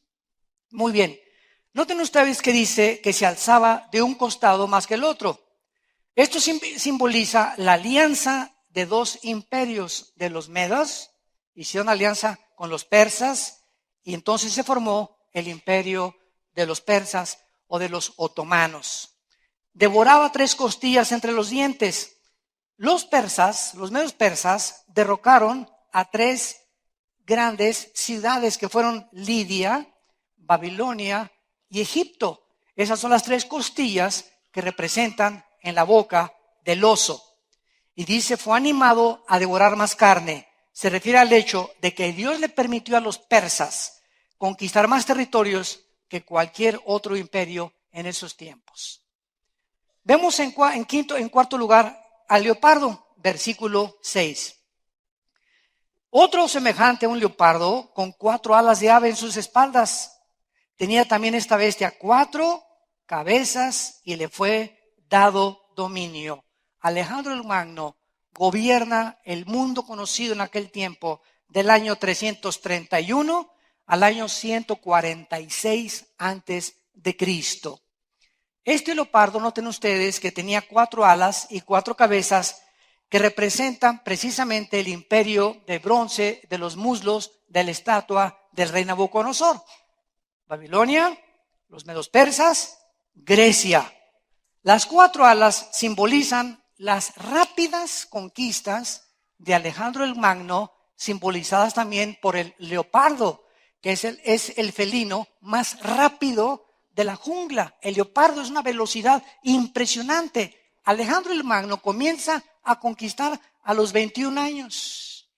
Muy bien. Noten ustedes que dice que se alzaba de un costado más que el otro. Esto simboliza la alianza de dos imperios de los medos. Hicieron alianza con los persas y entonces se formó el imperio de los persas o de los otomanos. Devoraba tres costillas entre los dientes. Los persas, los medios persas, derrocaron a tres grandes ciudades que fueron Lidia, Babilonia y Egipto. Esas son las tres costillas que representan en la boca del oso. Y dice, fue animado a devorar más carne. Se refiere al hecho de que Dios le permitió a los persas conquistar más territorios que cualquier otro imperio en esos tiempos. Vemos en cuarto lugar al leopardo, versículo 6. Otro semejante a un leopardo con 4 alas de ave en sus espaldas. Tenía también esta bestia 4 cabezas y le fue dado dominio. Alejandro el Magno gobierna el mundo conocido en aquel tiempo del año 331 al año 146 antes de Cristo. Este leopardo, noten ustedes que tenía 4 alas y 4 cabezas que representan precisamente el imperio de bronce de los muslos de la estatua del rey Nabucodonosor. Babilonia, los medos persas, Grecia. Las 4 alas simbolizan las rápidas conquistas de Alejandro el Magno, simbolizadas también por el leopardo, que es el felino más rápido de la jungla. El leopardo es una velocidad impresionante. Alejandro el Magno comienza a conquistar a los 21 años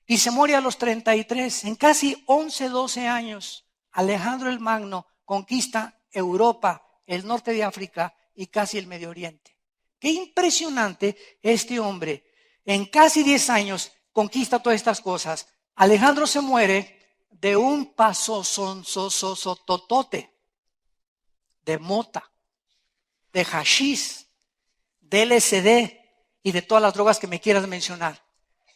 y se muere a los 33. En casi 12 años, Alejandro el Magno conquista Europa, el norte de África y casi el Medio Oriente. Qué impresionante este hombre. En casi 10 años conquista todas estas cosas. Alejandro se muere de un pasosonsosototote, de mota, de hashish, de LSD y de todas las drogas que me quieras mencionar.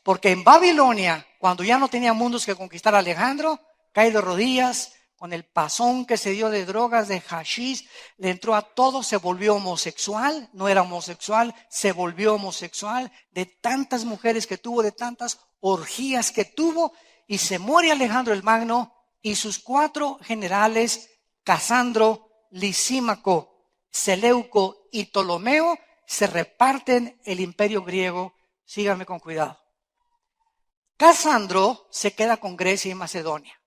Porque en Babilonia, cuando ya no tenía mundos que conquistar, Alejandro cae de rodillas con el pasón que se dio de drogas, de hashish, le entró a todo, se volvió homosexual, no era homosexual, se volvió homosexual, de tantas mujeres que tuvo, de tantas orgías que tuvo, y se muere Alejandro el Magno y sus 4 generales, Casandro, Lisímaco, Seleuco y Ptolomeo, se reparten el imperio griego. Síganme con cuidado. Casandro se queda con Grecia y Macedonia.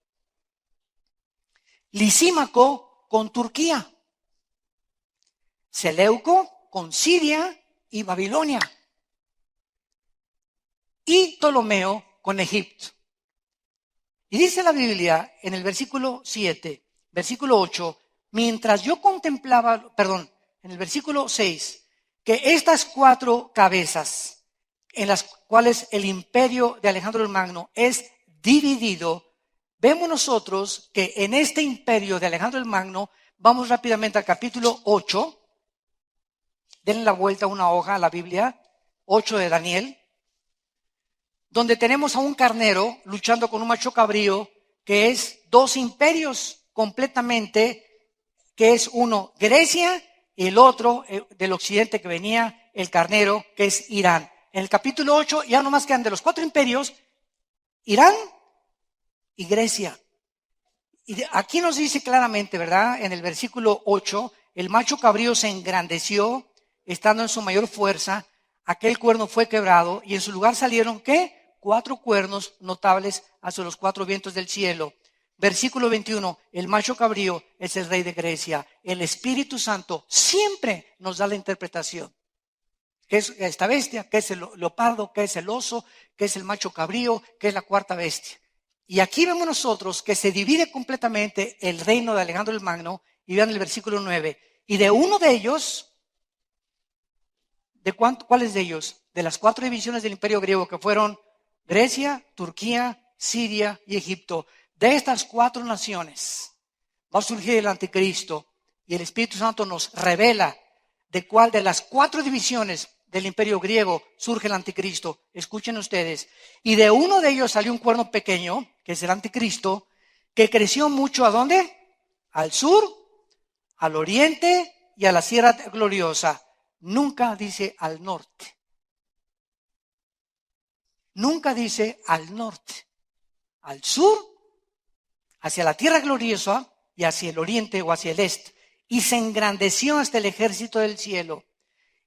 Lisímaco con Turquía. Seleuco con Siria y Babilonia. y Ptolomeo con Egipto. Y dice la Biblia en el versículo 7, versículo 8, mientras yo contemplaba, en el versículo 6, que estas 4 cabezas en las cuales el imperio de Alejandro el Magno es dividido, vemos nosotros que en este imperio de Alejandro el Magno, vamos rápidamente al capítulo 8, denle la vuelta a una hoja a la Biblia, 8 de Daniel, donde tenemos a un carnero luchando con un macho cabrío, que es 2 imperios completamente, que es uno Grecia y el otro del occidente que venía, el carnero, que es Irán. En el capítulo 8 ya nomás quedan de los 4 imperios, Irán y Grecia. Y aquí nos dice claramente, ¿verdad? En el versículo 8, el macho cabrío se engrandeció, estando en su mayor fuerza, aquel cuerno fue quebrado, y en su lugar salieron, ¿qué? 4 cuernos notables hacia los 4 vientos del cielo. Versículo 21, el macho cabrío es el rey de Grecia. El Espíritu Santo siempre nos da la interpretación. ¿Qué es esta bestia? ¿Qué es el leopardo? ¿Qué es el oso? ¿Qué es el macho cabrío? ¿Qué es la 4ª bestia? Y aquí vemos nosotros que se divide completamente el reino de Alejandro el Magno, y vean el versículo 9. Y de uno de ellos, ¿cuáles de ellos? De las 4 divisiones del imperio griego, que fueron Grecia, Turquía, Siria y Egipto. De estas 4 naciones va a surgir el anticristo, y el Espíritu Santo nos revela de cuál de las 4 divisiones del imperio griego surge el anticristo. Escuchen ustedes. Y de uno de ellos salió un cuerno pequeño, que es el anticristo, que creció mucho, ¿a dónde? Al sur, al oriente y a la sierra gloriosa. Nunca dice al norte. Nunca dice al norte. Al sur, hacia la tierra gloriosa, y hacia el oriente o hacia el este. Y se engrandeció hasta el ejército del cielo.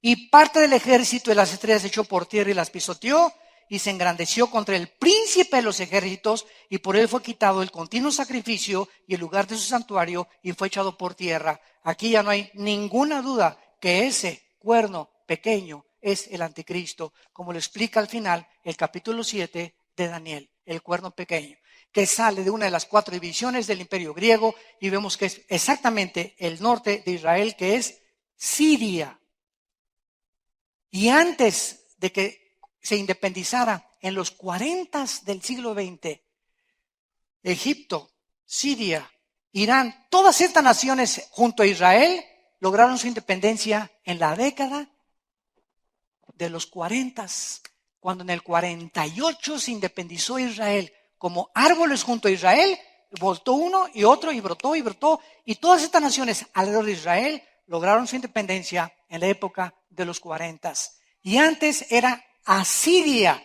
Y parte del ejército de las estrellas echó por tierra y las pisoteó, y se engrandeció contra el príncipe de los ejércitos, y por él fue quitado el continuo sacrificio y el lugar de su santuario, y fue echado por tierra. Aquí ya no hay ninguna duda que ese cuerno pequeño es el anticristo, como lo explica al final el capítulo 7 de Daniel, el cuerno pequeño, que sale de una de las 4 divisiones del imperio griego, y vemos que es exactamente el norte de Israel, que es Siria. Y antes de que se independizara, en los 40 del siglo XX, Egipto, Siria, Irán, todas estas naciones junto a Israel lograron su independencia en la década de los 40, cuando en el 48 se independizó Israel. Como árboles junto a Israel, voltó uno y otro, y brotó, y todas estas naciones alrededor de Israel lograron su independencia en la época de los 40. Y antes era Asiria,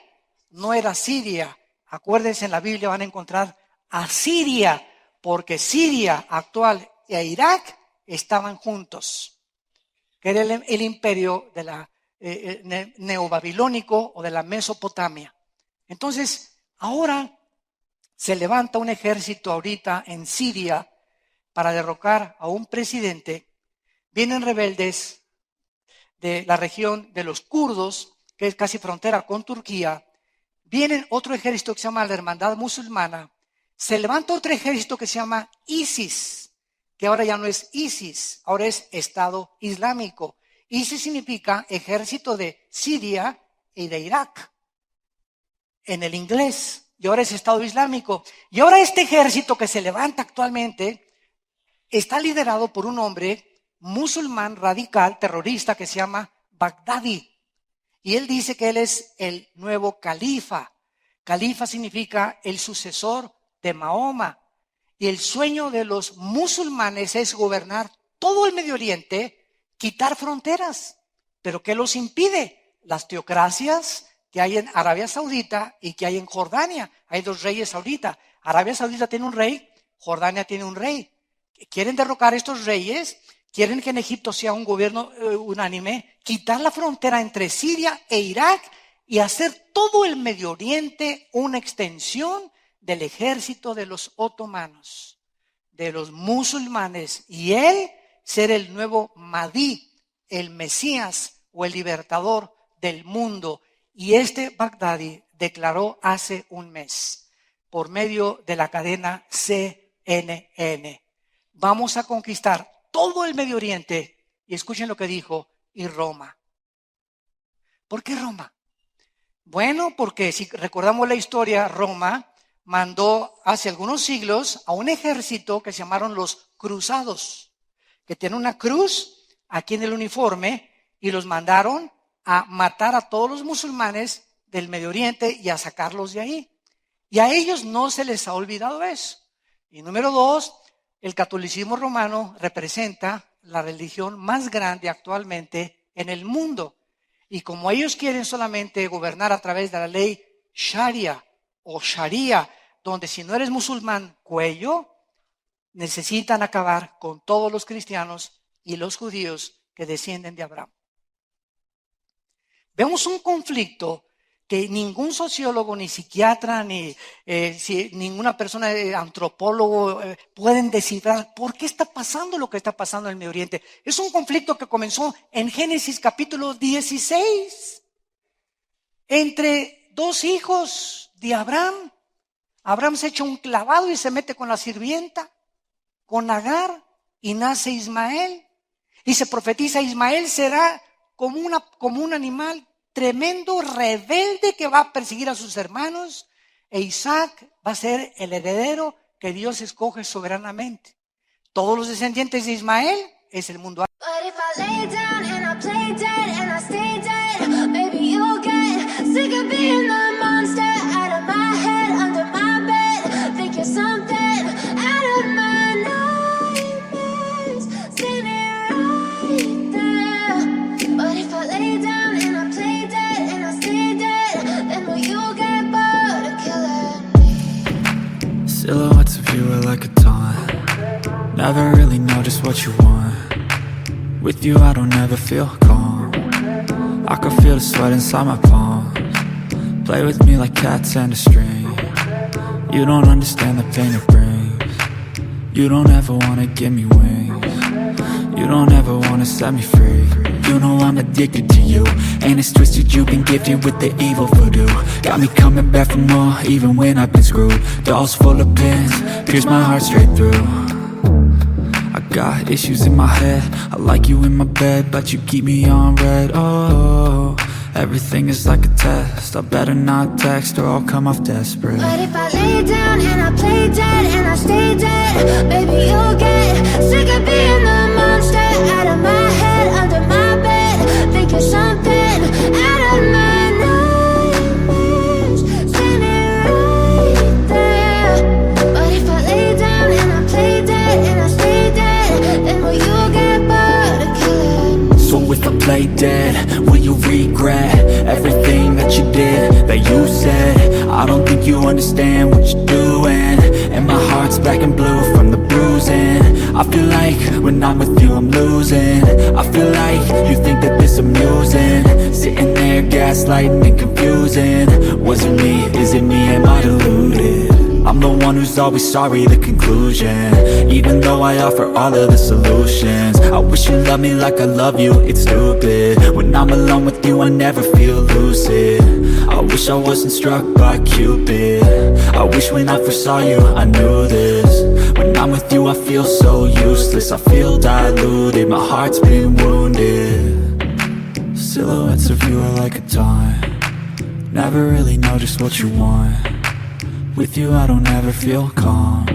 no era Siria. Acuérdense, en la Biblia van a encontrar Asiria, porque Siria actual e Irak estaban juntos, que era el imperio de la neobabilónico o de la Mesopotamia. Entonces, ahora se levanta un ejército ahorita en Siria para derrocar a un presidente. Vienen rebeldes de la región de los kurdos, que es casi frontera con Turquía. Viene otro ejército que se llama la Hermandad Musulmana. Se levanta otro ejército que se llama ISIS, que ahora ya no es ISIS, ahora es Estado Islámico. ISIS significa ejército de Siria y de Irak, en el inglés. Y ahora es Estado Islámico. Y ahora este ejército que se levanta actualmente está liderado por un hombre musulmán radical, terrorista, que se llama Baghdadi. Y él dice que él es el nuevo califa. Califa significa el sucesor de Mahoma. Y el sueño de los musulmanes es gobernar todo el Medio Oriente, quitar fronteras. ¿Pero qué los impide? Las teocracias que hay en Arabia Saudita y que hay en Jordania. Hay 2 reyes ahorita. Arabia Saudita tiene un rey, Jordania tiene un rey. Quieren derrocar a estos reyes, quieren que en Egipto sea un gobierno unánime, quitar la frontera entre Siria e Irak y hacer todo el Medio Oriente una extensión del ejército de los otomanos, de los musulmanes, y él ser el nuevo Mahdi, el Mesías o el libertador del mundo. Y este Baghdadi declaró hace un mes por medio de la cadena CNN. Vamos a conquistar todo el Medio Oriente y escuchen lo que dijo, y Roma. ¿Por qué Roma? Bueno, porque si recordamos la historia, Roma mandó hace algunos siglos a un ejército que se llamaron los cruzados, que tienen una cruz aquí en el uniforme y los mandaron a matar a todos los musulmanes del Medio Oriente y a sacarlos de ahí. Y a ellos no se les ha olvidado eso. Y número 2, el catolicismo romano representa la religión más grande actualmente en el mundo. Y como ellos quieren solamente gobernar a través de la ley Sharia o Sharia, donde si no eres musulmán, cuello, necesitan acabar con todos los cristianos y los judíos que descienden de Abraham. Vemos un conflicto que ningún sociólogo, ni psiquiatra, ni ninguna persona, antropólogo, pueden descifrar por qué está pasando lo que está pasando en el Medio Oriente. Es un conflicto que comenzó en Génesis capítulo 16, entre dos hijos de Abraham. Abraham se echa un clavado y se mete con la sirvienta, con Agar, y nace Ismael. Y se profetiza, Ismael será como un animal tremendo, rebelde, que va a perseguir a sus hermanos, e Isaac va a ser el heredero que Dios escoge soberanamente. Todos los descendientes de Ismael es el mundo. Silhouettes of you are like a taunt. Never really know just what you want. With you I don't ever feel calm. I can feel the sweat inside my palms. Play with me like cats and a string. You don't understand the pain it brings. You don't ever wanna give me wings. You don't ever wanna set me free. You know I'm addicted to you, and it's twisted, you've been gifted with the evil voodoo. Got me coming back for more, even when I've been screwed. Dolls full of pins, pierce my heart straight through. I got issues in my head, I like you in my bed, but you keep me on red. Oh, everything is like a test, I better not text or I'll come off desperate. But if I lay down and I play dead and I stay dead, baby you'll get sick of being the monster out of my head, under my bed, thinking something out of my nightmares, standing right there. But if I lay down and I play dead and I stay dead, then will you get bored of killing me? So if I play dead, will you regret everything that you did, that you said? I don't think you understand what you're doing, and my heart's black and blue from the bruising. I feel like when I'm with you I'm losing. I feel like you think that this amusing, sitting there gaslighting and confusing. Was it me? Is it me? Am I deluded? I'm the one who's always sorry, the conclusion, even though I offer all of the solutions. I wish you loved me like I love you, it's stupid. When I'm alone with you I never feel lucid. I wish I wasn't struck by Cupid. I wish when I first saw you I knew this. When I'm with you I feel so useless, I feel diluted, my heart's been wounded. Silhouettes of you are like a taunt. Never really know just what you want. With you I don't ever feel calm.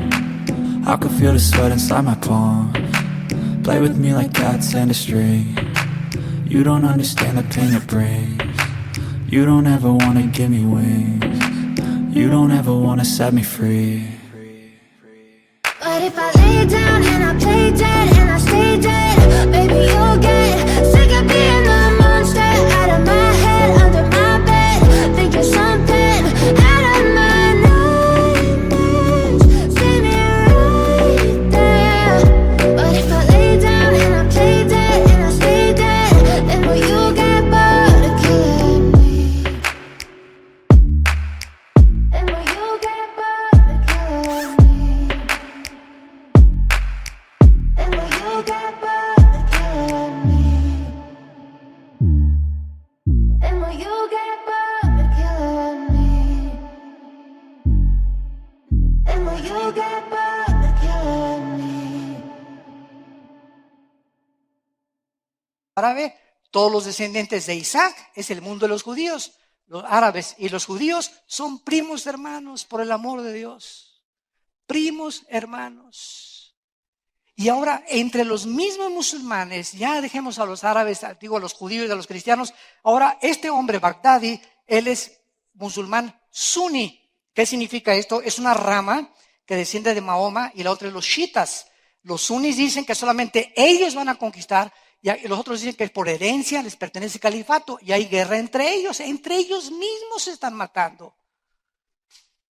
I can feel the sweat inside my palms. Play with me like cats and a string. You don't understand the pain it brings. You don't ever wanna give me wings. You don't ever wanna set me free. But if I lay down and I play dead and I stay dead, baby you'll get sick of being the monster out of my head, under my bed, thinking something out of my nightmares, standing right there. But if I lay down and I play dead and I stay dead, then will you get bored of killing me? Then will you get bored of killing me? And will you get bored of killing me? árabe, todos los descendientes de Isaac es el mundo de los judíos. Los árabes y los judíos son primos hermanos, por el amor de Dios. Primos hermanos. Y ahora, entre los mismos musulmanes, ya dejemos a los árabes, digo a los judíos y a los cristianos, ahora este hombre Baghdadi, él es musulmán suní. ¿Qué significa esto? Es una rama que desciende de Mahoma y la otra es los chiitas. Los suníes dicen que solamente ellos van a conquistar y los otros dicen que por herencia les pertenece el califato y hay guerra entre ellos mismos se están matando.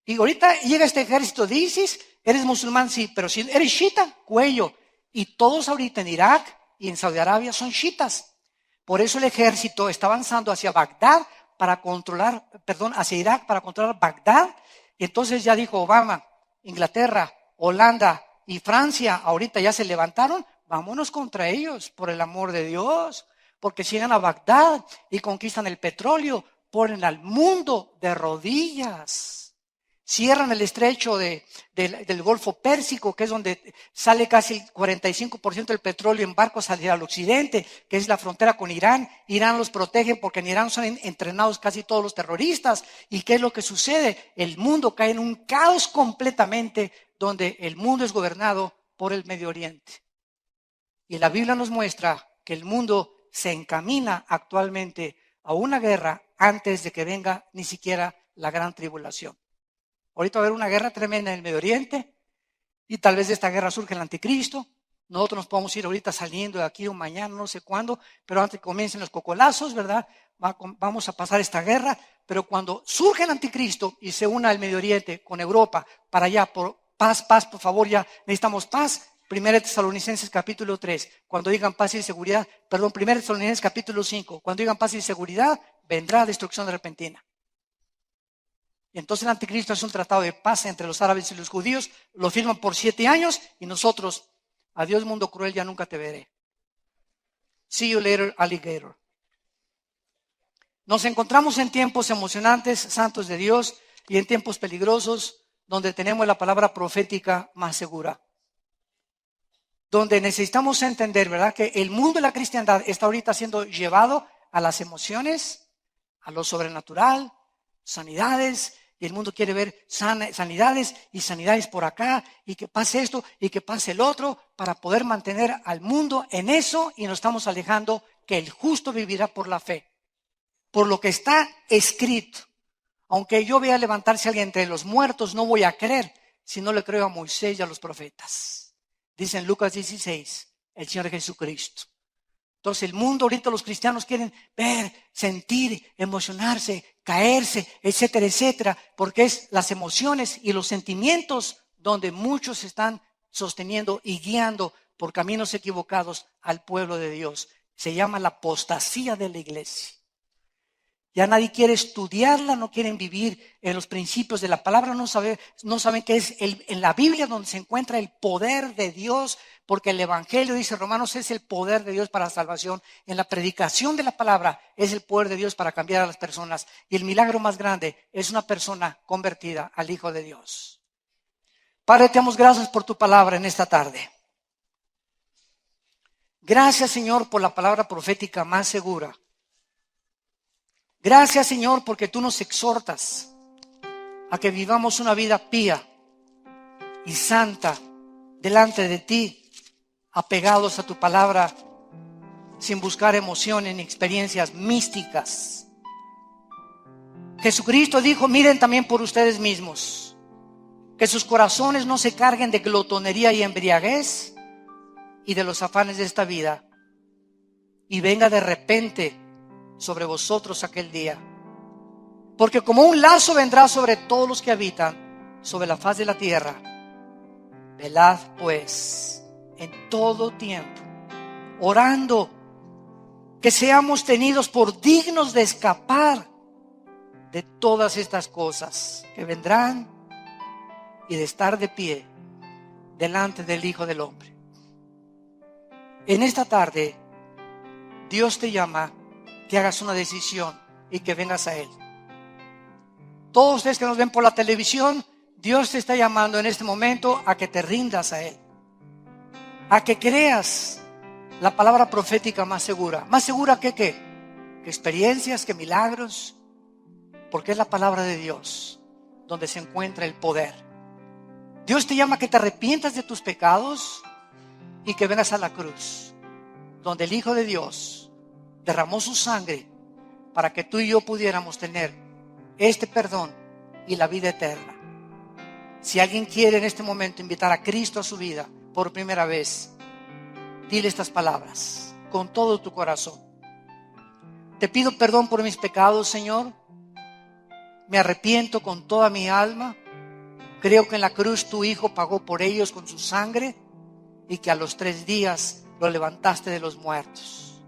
Y ahorita llega este ejército de ISIS, eres musulmán, sí, pero si eres chiita, cuello. Y todos ahorita en Irak y en Saudi Arabia son chiitas. Por eso el ejército está avanzando hacia Bagdad hacia Irak para controlar Bagdad. Y entonces ya dijo Obama, Inglaterra, Holanda y Francia, ahorita ya se levantaron, vámonos contra ellos, por el amor de Dios. Porque si llegan a Bagdad y conquistan el petróleo, ponen al mundo de rodillas. Cierran el estrecho del Golfo Pérsico, que es donde sale casi el 45% del petróleo en barcos hacia el occidente, que es la frontera con Irán. Irán los protege porque en Irán son entrenados casi todos los terroristas. ¿Y qué es lo que sucede? El mundo cae en un caos completamente, donde el mundo es gobernado por el Medio Oriente. Y la Biblia nos muestra que el mundo se encamina actualmente a una guerra antes de que venga ni siquiera la gran tribulación. Ahorita va a haber una guerra tremenda en el Medio Oriente y tal vez de esta guerra surge el anticristo. Nosotros nos podemos ir ahorita saliendo de aquí o mañana, no sé cuándo, pero antes que comiencen los cocolazos, ¿verdad? Vamos a pasar esta guerra, pero cuando surge el anticristo y se una el Medio Oriente con Europa para allá, por paz, por favor, ya necesitamos paz. 1 Tesalonicenses capítulo 3, cuando digan paz y seguridad, 1 Tesalonicenses capítulo 5, cuando digan paz y seguridad, vendrá destrucción repentina. Y entonces el anticristo es un tratado de paz entre los árabes y los judíos, lo firman por 7 años y nosotros, adiós mundo cruel, ya nunca te veré. See you later, alligator. Nos encontramos en tiempos emocionantes, santos de Dios, y en tiempos peligrosos, donde tenemos la palabra profética más segura. Donde necesitamos entender, ¿verdad?, que el mundo de la cristiandad está ahorita siendo llevado a las emociones, a lo sobrenatural, sanidades, y el mundo quiere ver sanidades y sanidades por acá, y que pase esto y que pase el otro, para poder mantener al mundo en eso, y nos estamos alejando que el justo vivirá por la fe, por lo que está escrito. Aunque yo vea levantarse alguien entre los muertos, no voy a creer si no le creo a Moisés y a los profetas. Dice en Lucas 16, el Señor Jesucristo. Entonces el mundo ahorita, los cristianos quieren ver, sentir, emocionarse, caerse, etcétera, etcétera, porque es las emociones y los sentimientos donde muchos se están sosteniendo y guiando por caminos equivocados al pueblo de Dios. Se llama la apostasía de la iglesia. Ya nadie quiere estudiarla, no quieren vivir en los principios de la palabra, no saben que es en la Biblia donde se encuentra el poder de Dios, porque el Evangelio, dice Romanos, es el poder de Dios para la salvación. En la predicación de la palabra es el poder de Dios para cambiar a las personas. Y el milagro más grande es una persona convertida al Hijo de Dios. Padre, te damos gracias por tu palabra en esta tarde. Gracias, Señor, por la palabra profética más segura. Gracias, Señor, porque tú nos exhortas a que vivamos una vida pía y santa delante de ti, apegados a tu palabra, sin buscar emociones ni experiencias místicas. Jesucristo dijo, miren también por ustedes mismos, que sus corazones no se carguen de glotonería y embriaguez y de los afanes de esta vida, y venga de repente sobre vosotros aquel día. Porque como un lazo vendrá sobre todos los que habitan sobre la faz de la tierra. Velad pues en todo tiempo, orando, que seamos tenidos por dignos de escapar de todas estas cosas que vendrán y de estar de pie delante del Hijo del Hombre. En esta tarde, Dios te llama que hagas una decisión y que vengas a Él. Todos ustedes que nos ven por la televisión, Dios te está llamando en este momento a que te rindas a Él, a que creas la palabra profética más segura. ¿Más segura que qué? Que experiencias, que milagros. Porque es la palabra de Dios donde se encuentra el poder. Dios te llama a que te arrepientas de tus pecados y que vengas a la cruz, donde el Hijo de Dios derramó su sangre para que tú y yo pudiéramos tener este perdón y la vida eterna. Si alguien quiere en este momento invitar a Cristo a su vida por primera vez, dile estas palabras con todo tu corazón. Te pido perdón por mis pecados, Señor. Me arrepiento con toda mi alma. Creo que en la cruz tu Hijo pagó por ellos con su sangre y que a los 3 días lo levantaste de los muertos.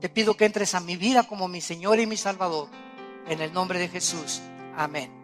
Te pido que entres a mi vida como mi Señor y mi Salvador. En el nombre de Jesús. Amén.